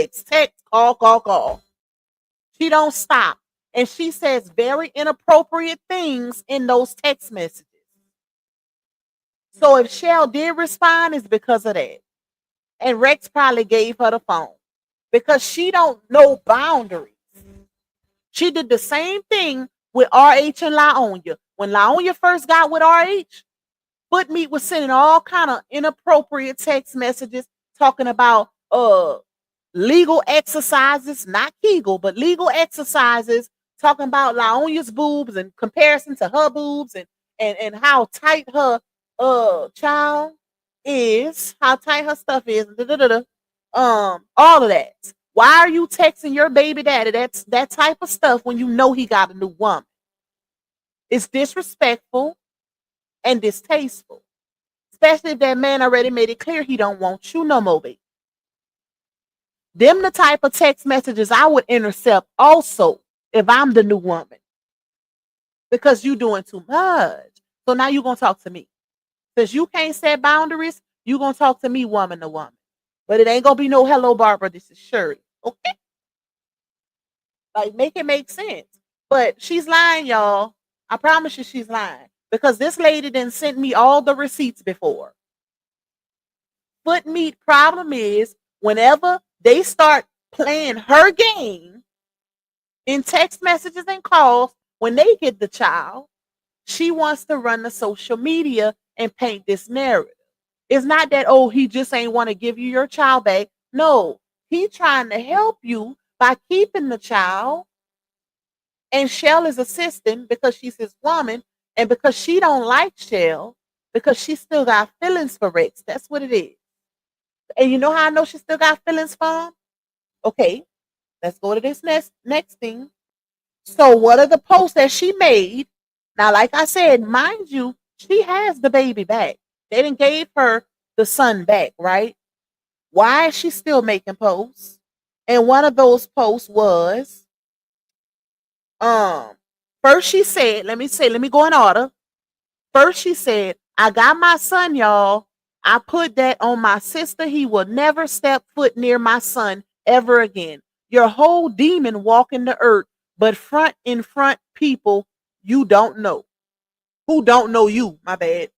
call. She don't stop. And she says very inappropriate things in those text messages. So if Shell did respond, it's because of that. And Rex probably gave her the phone because she don't know boundaries. She did the same thing with RH and LaOnya. When LaOnya first got with RH, Foot Meat was sending all kind of inappropriate text messages talking about legal exercises, not Kegel, but legal exercises, talking about LaOnya's boobs and comparison to her boobs and how tight her child is, how tight her stuff is, all of that. Why are you texting your baby daddy that type of stuff when you know he got a new woman? It's disrespectful and distasteful. Especially if that man already made it clear he don't want you no more, baby. Them the type of text messages I would intercept also if I'm the new woman. Because you doing too much. So now you're going to talk to me. Since you can't set boundaries, you're going to talk to me woman to woman. But it ain't going to be no hello, Barbara. This is Shirley. Okay? Like, make it make sense. But she's lying, y'all. I promise you she's lying. Because this lady done sent me all the receipts before. Foot Meat problem is whenever they start playing her game in text messages and calls, when they get the child, she wants to run the social media and paint this narrative. It's not that, oh, he just ain't want to give you your child back. No, he trying to help you by keeping the child. And Shell is assisting because she's his woman and because she don't like Shell because she still got feelings for Rex. That's what it is. And you know how I know she still got feelings for him? Okay, let's go to this next thing. So what are the posts that she made? Now, like I said, mind you, she has the baby back. They didn't gave her the son back, right? Why is she still making posts? And one of those posts was, first she said, let me go in order. First she said, I got my son, y'all. I put that on my sister. He will never step foot near my son ever again. Your whole demon walking the earth, but in front people you don't know. Who don't know you, my bad.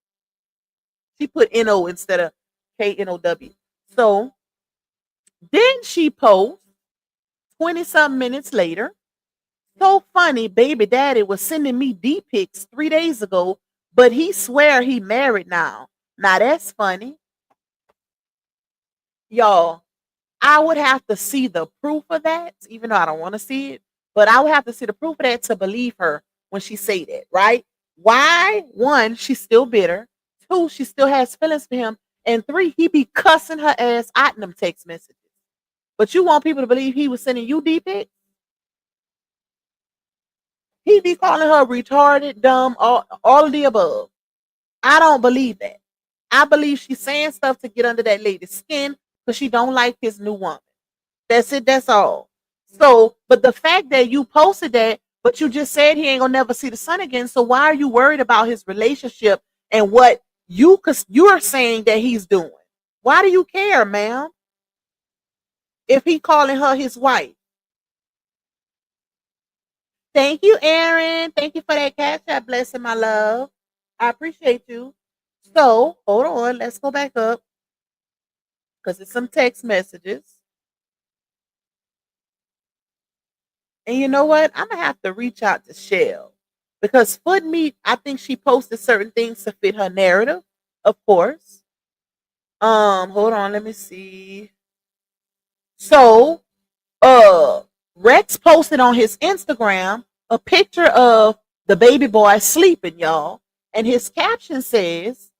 She put N-O instead of K-N-O-W. So then she posts 20-some minutes later So funny, baby daddy was sending me D pics 3 days ago, but he swear he married now. Now that's funny. Y'all, I would have to see the proof of that, even though I don't want to see it, but I would have to see the proof of that to believe her when she say that, right? Why? One, she's still bitter. Two, she still has feelings for him. And three, he be cussing her ass out in them text messages. But you want people to believe he was sending you D pics? He be calling her retarded, dumb, all of the above. I don't believe that. I believe she's saying stuff to get under that lady's skin because she don't like his new woman. That's it. That's all. So, but the fact that you posted that, but you just said he ain't gonna never see the sun again. So why are you worried about his relationship and what cause you're saying that he's doing? Why do you care, ma'am? If he calling her his wife. Thank you, Aaron. Thank you for that cash app blessing, my love. I appreciate you. So hold on, let's go back up because it's some text messages. And you know what? I'm gonna have to reach out to Shell because Foot Meat, I think she posted certain things to fit her narrative, of course. Hold on, let me see. So, Rex posted on his Instagram a picture of the baby boy sleeping, y'all, and his caption says,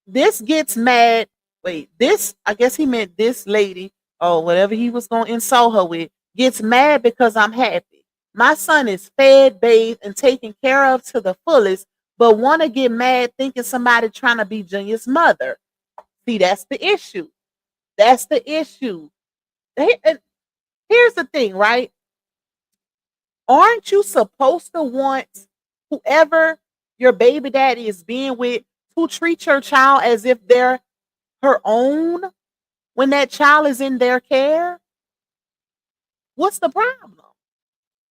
"This gets mad." Wait, this, I guess he meant this lady or whatever he was gonna insult her with, gets mad because I'm happy. My son is fed, bathed, and taken care of to the fullest, but want to get mad thinking somebody trying to be Junior's mother. See, that's the issue. That's the issue. Here's the thing, right? Aren't you supposed to want whoever your baby daddy is being with to treat your child as if they're her own when that child is in their care? What's the problem?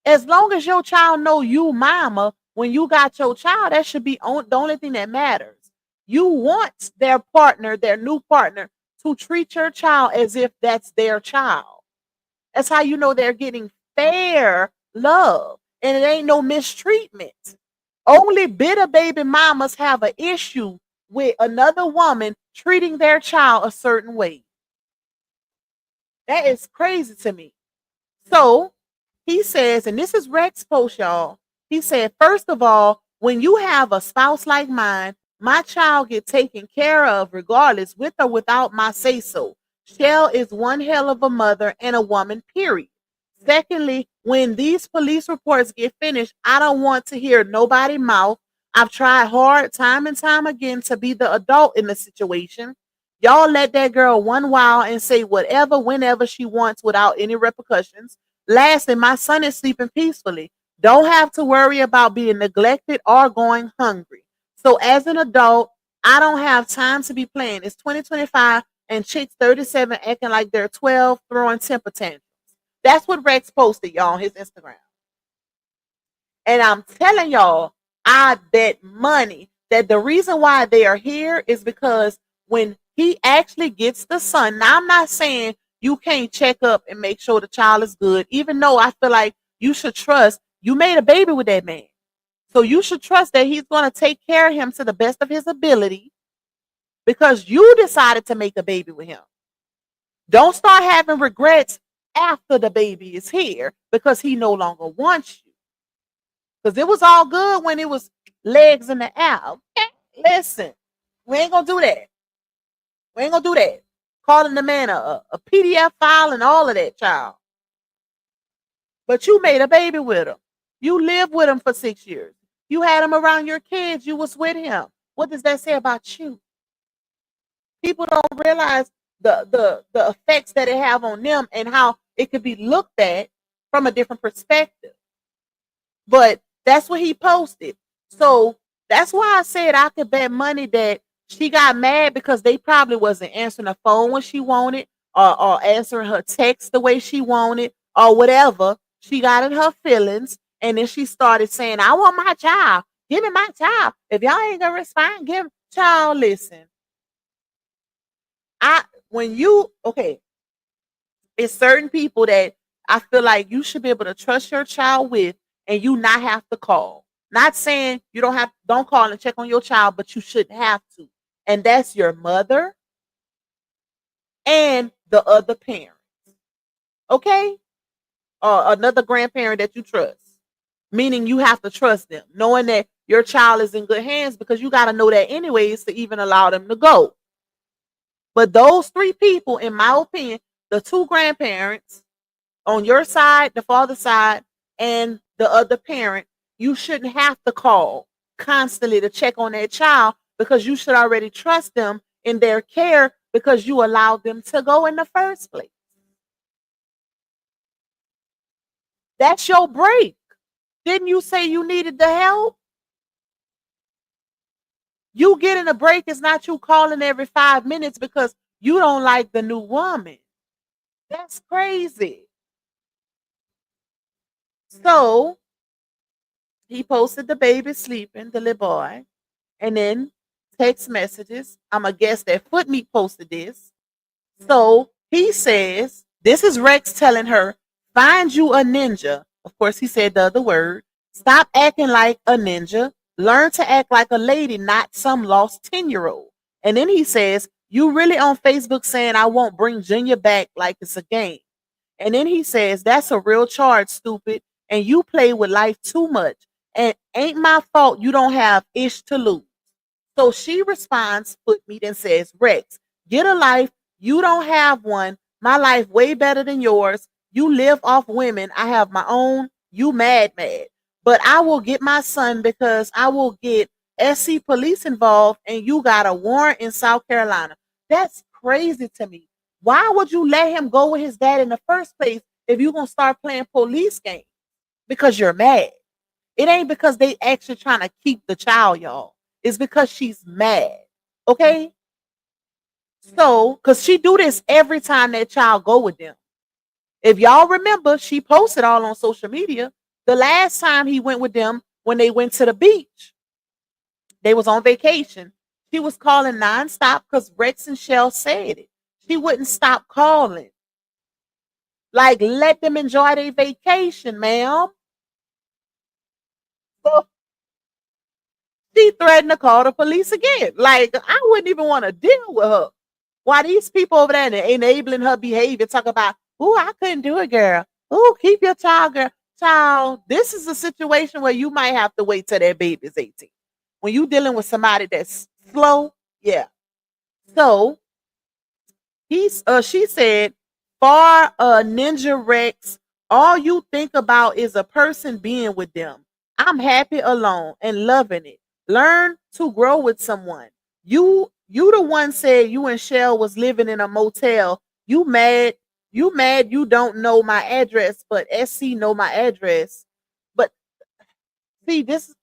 As long as your child know you mama when you got your child, that should be the only thing that matters. You want their partner, their new partner, to treat your child as if that's their child. That's how you know they're getting fair love and it ain't no mistreatment. Only bitter baby mamas have an issue with another woman treating their child a certain way. That is crazy to me. So he says, and this is Rex post, y'all. He said, first of all, when you have a spouse like mine, my child get taken care of regardless, with or without my say so. Shell is one hell of a mother and a woman, period. Secondly, when these police reports get finished, I don't want to hear nobody mouth. I've tried hard time and time again to be the adult in the situation. Y'all let that girl one while and say whatever, whenever she wants without any repercussions. Lastly, my son is sleeping peacefully. Don't have to worry about being neglected or going hungry. So as an adult, I don't have time to be playing. It's 2025 and chicks 37 acting like they're 12 throwing temper tantrums. That's what Rex posted, y'all, on his Instagram. And I'm telling y'all, I bet money that the reason why they are here is because when he actually gets the son, now I'm not saying you can't check up and make sure the child is good, even though I feel like you should trust you made a baby with that man. So you should trust that he's going to take care of him to the best of his ability because you decided to make a baby with him. Don't start having regrets after the baby is here because he no longer wants you. Because it was all good when it was legs in the air. Okay? Listen, we ain't going to do that. We ain't going to do that. Calling the man a PDF file and all of that, child. But you made a baby with him. You lived with him for 6 years. You had him around your kids. You was with him. What does that say about you? People don't realize the effects that it have on them and how it could be looked at from a different perspective. But that's what he posted. So that's why I said I could bet money that she got mad because they probably wasn't answering the phone when she wanted or answering her text the way she wanted or whatever. She got in her feelings and then she started saying, I want my child. Give me my child. If y'all ain't gonna respond, give me child. Listen. It's certain people that I feel like you should be able to trust your child with and you not have to call. Not saying you don't call and check on your child, but you shouldn't have to. And that's your mother and the other parent. Okay? Or another grandparent that you trust. Meaning you have to trust them, knowing that your child is in good hands because you got to know that anyways to even allow them to go. But those three people, in my opinion, the two grandparents on your side, the father side, and the other parent, you shouldn't have to call constantly to check on that child because you should already trust them in their care because you allowed them to go in the first place. That's your break. Didn't you say you needed the help? You getting a break is not you calling every 5 minutes because you don't like the new woman. That's crazy. So he posted the baby sleeping, the little boy, and then text messages. I'm a guess that Footmeat posted this. So he says, this is Rex telling her, find you a ninja. Of course, he said the other word. Stop acting like a ninja. Learn to act like a lady, not some lost 10-year-old. And then he says, you really on Facebook saying I won't bring Junior back like it's a game. And then he says, that's a real charge, stupid. And you play with life too much. And ain't my fault you don't have ish to lose. So she responds, Footmeat, and says, Rex, get a life. You don't have one. My life way better than yours. You live off women. I have my own. You mad. But I will get my son because I will get SC police involved and you got a warrant in South Carolina. That's crazy to me. Why would you let him go with his dad in the first place if you're going to start playing police games? Because you're mad. It ain't because they actually trying to keep the child, y'all. It's because she's mad. Okay? So, because she do this every time that child go with them. If y'all remember, she posted all on social media. The last time he went with them when they went to the beach, they was on vacation. She was calling nonstop because Rex and Shell said it. She wouldn't stop calling. Like, let them enjoy their vacation, ma'am. So she threatened to call the police again. Like, I wouldn't even want to deal with her. Why these people over there enabling her behavior, talk about, oh, I couldn't do it, girl. Oh, keep your child, girl. Child, this is a situation where you might have to wait till that baby's 18. When you dealing with somebody that's slow, yeah. So she said, for Ninja Rex, all you think about is a person being with them. I'm happy alone and loving it. Learn to grow with someone. You the one said you and Shell was living in a motel. You mad you don't know my address, but SC know my address. But see, this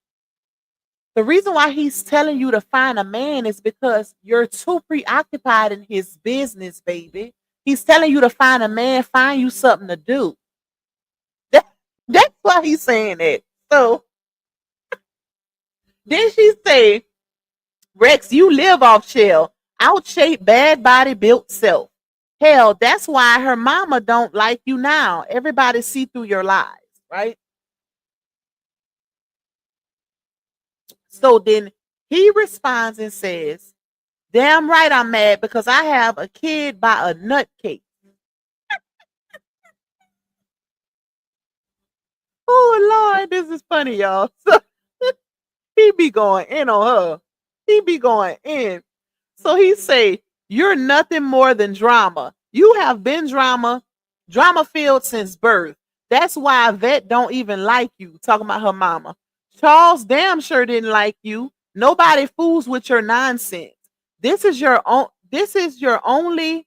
the reason why he's telling you to find a man is because you're too preoccupied in his business, baby. He's telling you to find a man, find you something to do. That's why he's saying that. So then she say, Rex, you live off Shell. Out shape, bad body, built self. Hell, that's why her mama don't like you now. Everybody see through your lies, right? So then he responds and says, damn right I'm mad because I have a kid by a nutcase. Oh Lord, this is funny, y'all. So he be going in on her. He be going in. So he say, you're nothing more than drama. You have been drama filled since birth. That's why Vet don't even like you. Talking about her mama. Charles damn sure didn't like you. Nobody fools with your nonsense. This is your only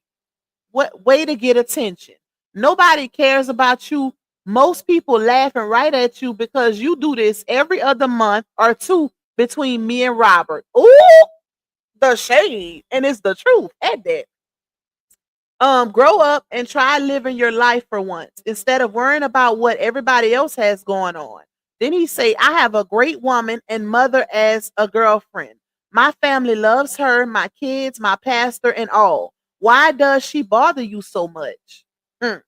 way to get attention. Nobody cares about you. Most people laughing right at you because you do this every other month or two between me and Robert. Ooh, the shade, and it's the truth at that. Grow up and try living your life for once instead of worrying about what everybody else has going on. Then he say, I have a great woman and mother as a girlfriend. My family loves her, my kids, my pastor, and all. Why does she bother you so much? Mm.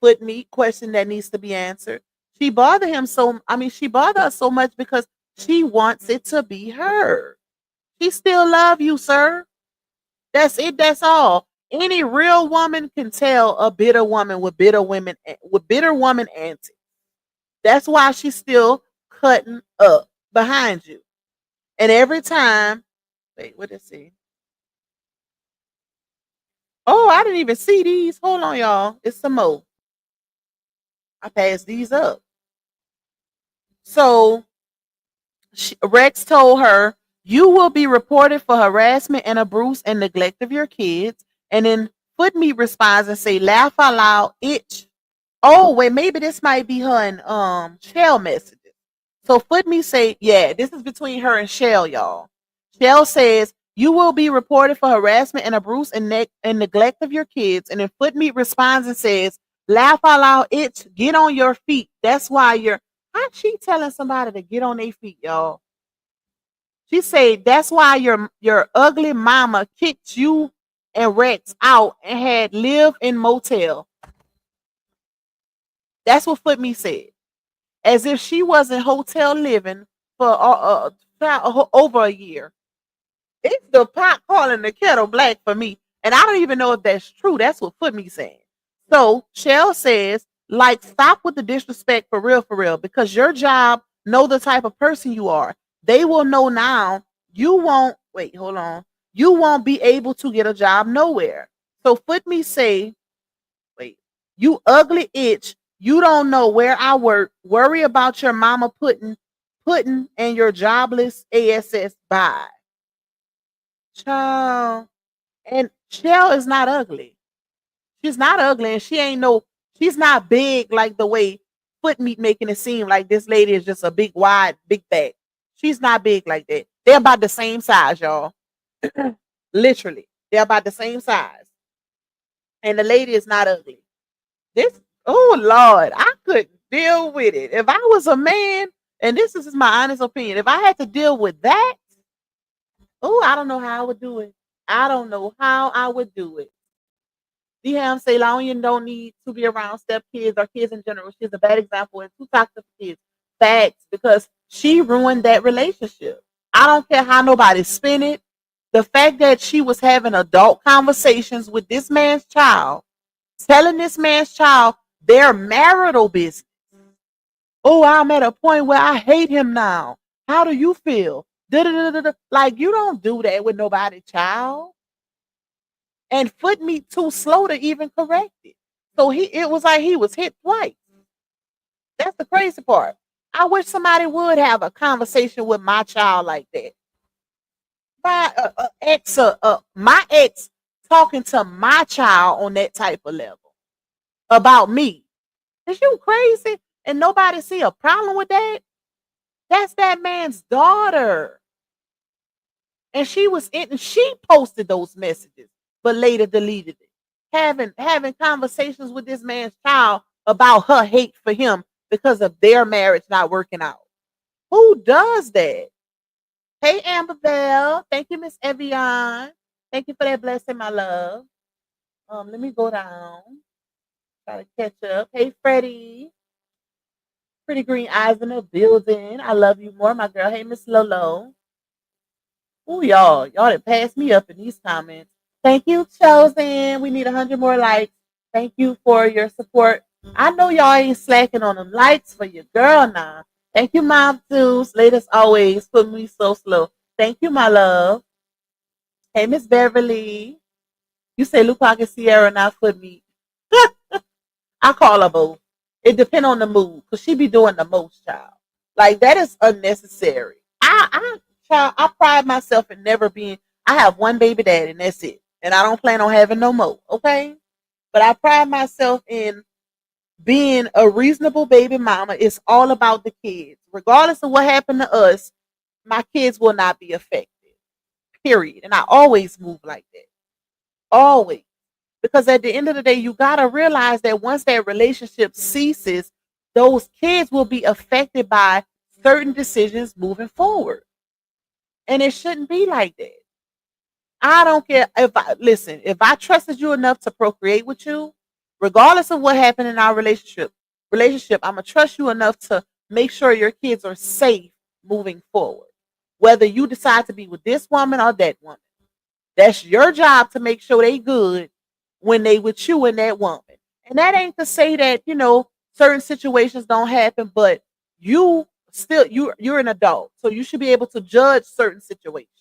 Foot meat question that needs to be answered. She bothered him so I mean, she bothered us so much because she wants it to be her. She still love you, sir. That's it. That's all. Any real woman can tell a bitter woman with bitter woman antics. That's why she's still cutting up behind you. And every time, wait, what is it? Oh, I didn't even see these. Hold on, y'all. It's some more. I passed these up. So Rex told her, "You will be reported for harassment and abuse and neglect of your kids." And then Footmeat responds and say, "Laugh out loud, itch." Oh, wait, maybe this might be her and Shell messages. So Footmeat say, yeah, this is between her and Shell, y'all. Shell says, "You will be reported for harassment and abuse and neglect of your kids." And then Footmeat responds and says, "Laugh out loud, itch, get on your feet. That's why you're." How she telling somebody to get on their feet, y'all? She said, "That's why your ugly mama kicked you and Rex out and had live in motel." That's what Footmeat said. As if she wasn't hotel living for over a year. It's the pot calling the kettle black for me. And I don't even know if that's true. That's what Footmeat saying. So Shell says, like, stop with the disrespect for real, because your job know the type of person you are. They will know now you won't wait, hold on. You won't be able to get a job nowhere. So Footmeat say, wait, you ugly itch. You don't know where I work. Worry about your mama putting and your jobless ass by. Child. And Shell is not ugly. She's not ugly, and she's not big like the way Footmeat making it seem like this lady is just a big, wide, big back. She's not big like that. They're about the same size, y'all. Literally. They're about the same size. And the lady is not ugly. This, oh Lord, I couldn't deal with it. If I was a man, and this is my honest opinion, if I had to deal with that, oh, I don't know how I would do it. I don't know how I would do it. Deham say Lion don't need to be around step kids or kids in general. She's a bad example and too toxic for kids. Facts, because she ruined that relationship. I don't care how nobody spin it. The fact that she was having adult conversations with this man's child, telling this man's child their marital business. Oh, I'm at a point where I hate him now. How do you feel? Da-da-da-da-da. Like, you don't do that with nobody, child. And Footmeat too slow to even correct it. So it was like he was hit twice. That's the crazy part. I wish somebody would have a conversation with my child like that. My ex talking to my child on that type of level about me. Is you crazy? And nobody see a problem with that? That's that man's daughter. And she posted those messages, but later deleted it. Having conversations with this man's child about her hate for him because of their marriage not working out. Who does that? Hey, Amber Bell. Thank you, Miss Evian. Thank you for that blessing, my love. Let me go down. Try to catch up. Hey, Freddie. Pretty green eyes in the building. I love you more, my girl. Hey, Miss Lolo. Ooh, y'all done passed me up in these comments. Thank you, Chosen. We need 100 more likes. Thank you for your support. I know y'all ain't slacking on them likes for your girl now. Thank you, Mom Zeus. Late as always, put me so slow. Thank you, my love. Hey, Miss Beverly. You say Lupac and Sierra, not Foot me. I call her both. It depends on the mood, because she be doing the most, child. Like, that is unnecessary. I pride myself in never being. I have one baby daddy, and that's it. And I don't plan on having no more. Okay, but I pride myself in being a reasonable baby mama. It's all about the kids, regardless of what happened to us. My kids will not be affected. Period. And I always move like that. Always, because at the end of the day, you gotta realize that once that relationship ceases, those kids will be affected by certain decisions moving forward. And it shouldn't be like that. I don't care if I trusted you enough to procreate with you, regardless of what happened in our relationship, I'm gonna trust you enough to make sure your kids are safe moving forward. Whether you decide to be with this woman or that woman, that's your job to make sure they good when they with you and that woman. And that ain't to say that, certain situations don't happen, but you're an adult, so you should be able to judge certain situations.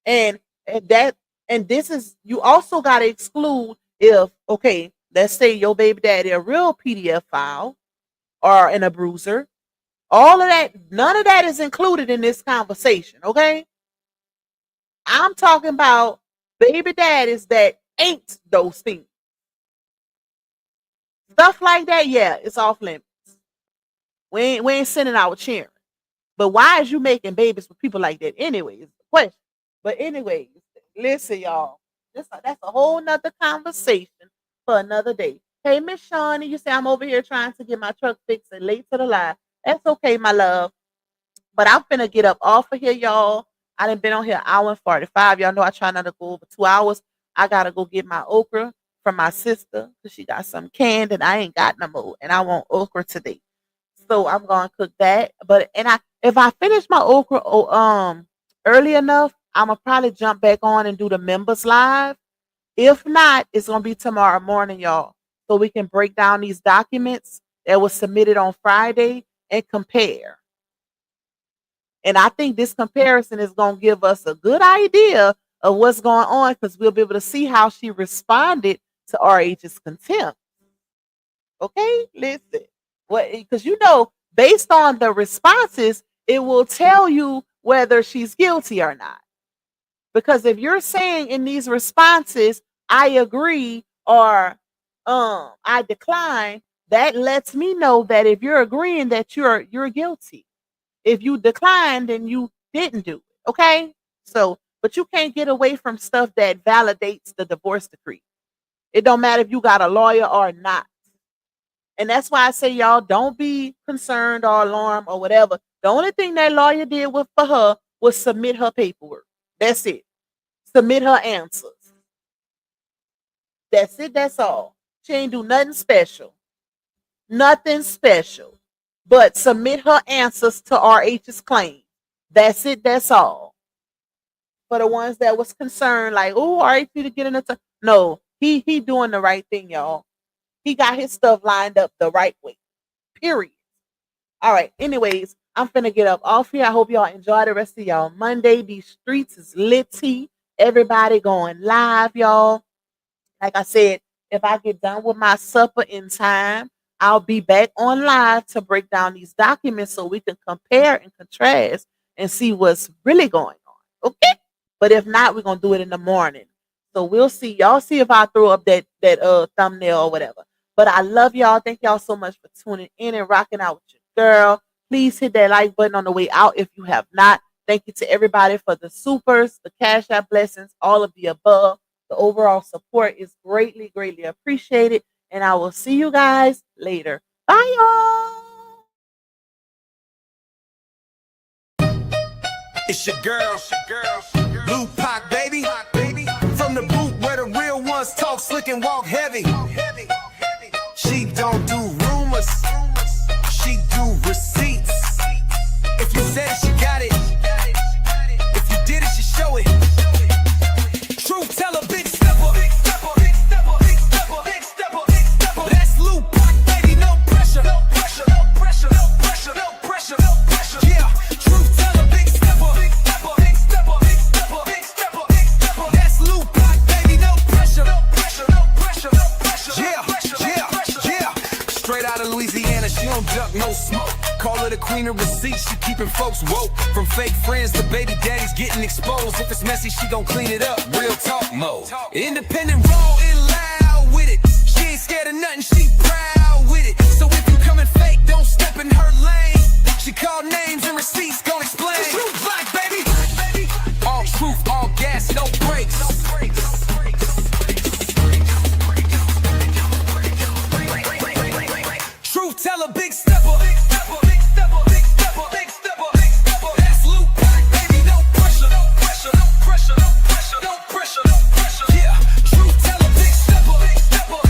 And and that and this is, you also got to exclude, if, okay, let's say your baby daddy a real PDF file or an abuser. All of that, none of that is included in this conversation, okay? I'm talking about baby daddies that ain't those things. Stuff like that, yeah, it's off limits. We ain't sending our cheering. But why is you making babies with people like that anyway? Is the question. But anyways, listen, y'all. That's a whole nother conversation for another day. Hey, Miss Shawnee, you say I'm over here trying to get my truck fixed and late to the live. That's okay, my love. But I'm finna get up off of here, y'all. I done been on here 1:45. Y'all know I try not to go over 2 hours. I gotta go get my okra from my sister because she got some canned and I ain't got no more. And I want okra today. So I'm gonna cook that. But if I finish my okra early enough, I'm gonna probably jump back on and do the members live. If not, it's gonna be tomorrow morning, y'all. So we can break down these documents that was submitted on Friday and compare. And I think this comparison is gonna give us a good idea of what's going on, because we'll be able to see how she responded to RH's contempt. Okay, listen. What? Because based on the responses, it will tell you whether she's guilty or not. Because if you're saying in these responses, I agree or I decline, that lets me know that if you're agreeing that you're guilty. If you decline, then you didn't do it. Okay? So, but you can't get away from stuff that validates the divorce decree. It don't matter if you got a lawyer or not. And that's why I say, y'all, don't be concerned or alarmed or whatever. The only thing that lawyer did for her was submit her paperwork. That's it. Submit her answers. That's it. That's all. She ain't do nothing special. Nothing special. But submit her answers to RH's claim. That's it. That's all. For the ones that was concerned, like, oh, RH need to get in the no, he doing the right thing, y'all. He got his stuff lined up the right way. Period. All right. Anyways, I'm finna get up off here. I hope y'all enjoy the rest of y'all Monday. These streets is litty. Everybody going live, y'all. Like I said, if I get done with my supper in time, I'll be back on live to break down these documents so we can compare and contrast and see what's really going on. Okay? But if not, we're going to do it in the morning. So we'll see. Y'all see if I throw up that thumbnail or whatever. But I love y'all. Thank y'all so much for tuning in and rocking out with your girl. Please hit that like button on the way out if you have not. Thank you to everybody for the supers, the Cash App blessings, all of the above. The overall support is greatly, greatly appreciated. And I will see you guys later. Bye, y'all. It's your girl, Blue Pac, baby. From the boot where the real ones talk slick and walk heavy. She don't do rumors, she do receipts. If you said it, she got it. If you did it, she show it. Truth teller, big stepper. That's Lou Pac, baby, no pressure. No pressure, no pressure, no pressure, no pressure, no pressure. Yeah, truth teller, big stepper. That's Lou Pac, baby, no pressure. No pressure, no pressure, no pressure. Yeah. Straight out of Louisiana, she don't duck, no smoke. Call her the queen of receipts, she keeping folks woke. From fake friends to baby daddies getting exposed. If it's messy, she gon' clean it up. Real talk mode. Independent, raw and loud with it. She ain't scared of nothing, she proud with it. So if you coming fake, don't step in her lane. She call names and receipts, gon' explain. Truth black, baby. All truth, all gas, no brakes. Truth teller, big stepper. That's Lou Pac, baby, no pressure, no pressure, no pressure, no pressure, no pressure, no pressure. Yeah, truth teller, big stepper.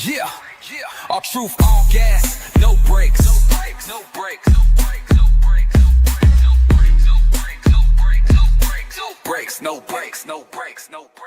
Yeah, our truth, all gas, no brakes. No brakes, no brakes, no brakes, no brakes, no brakes, no brakes, no brakes, no brakes, no brakes, no brakes, no brakes, no brakes.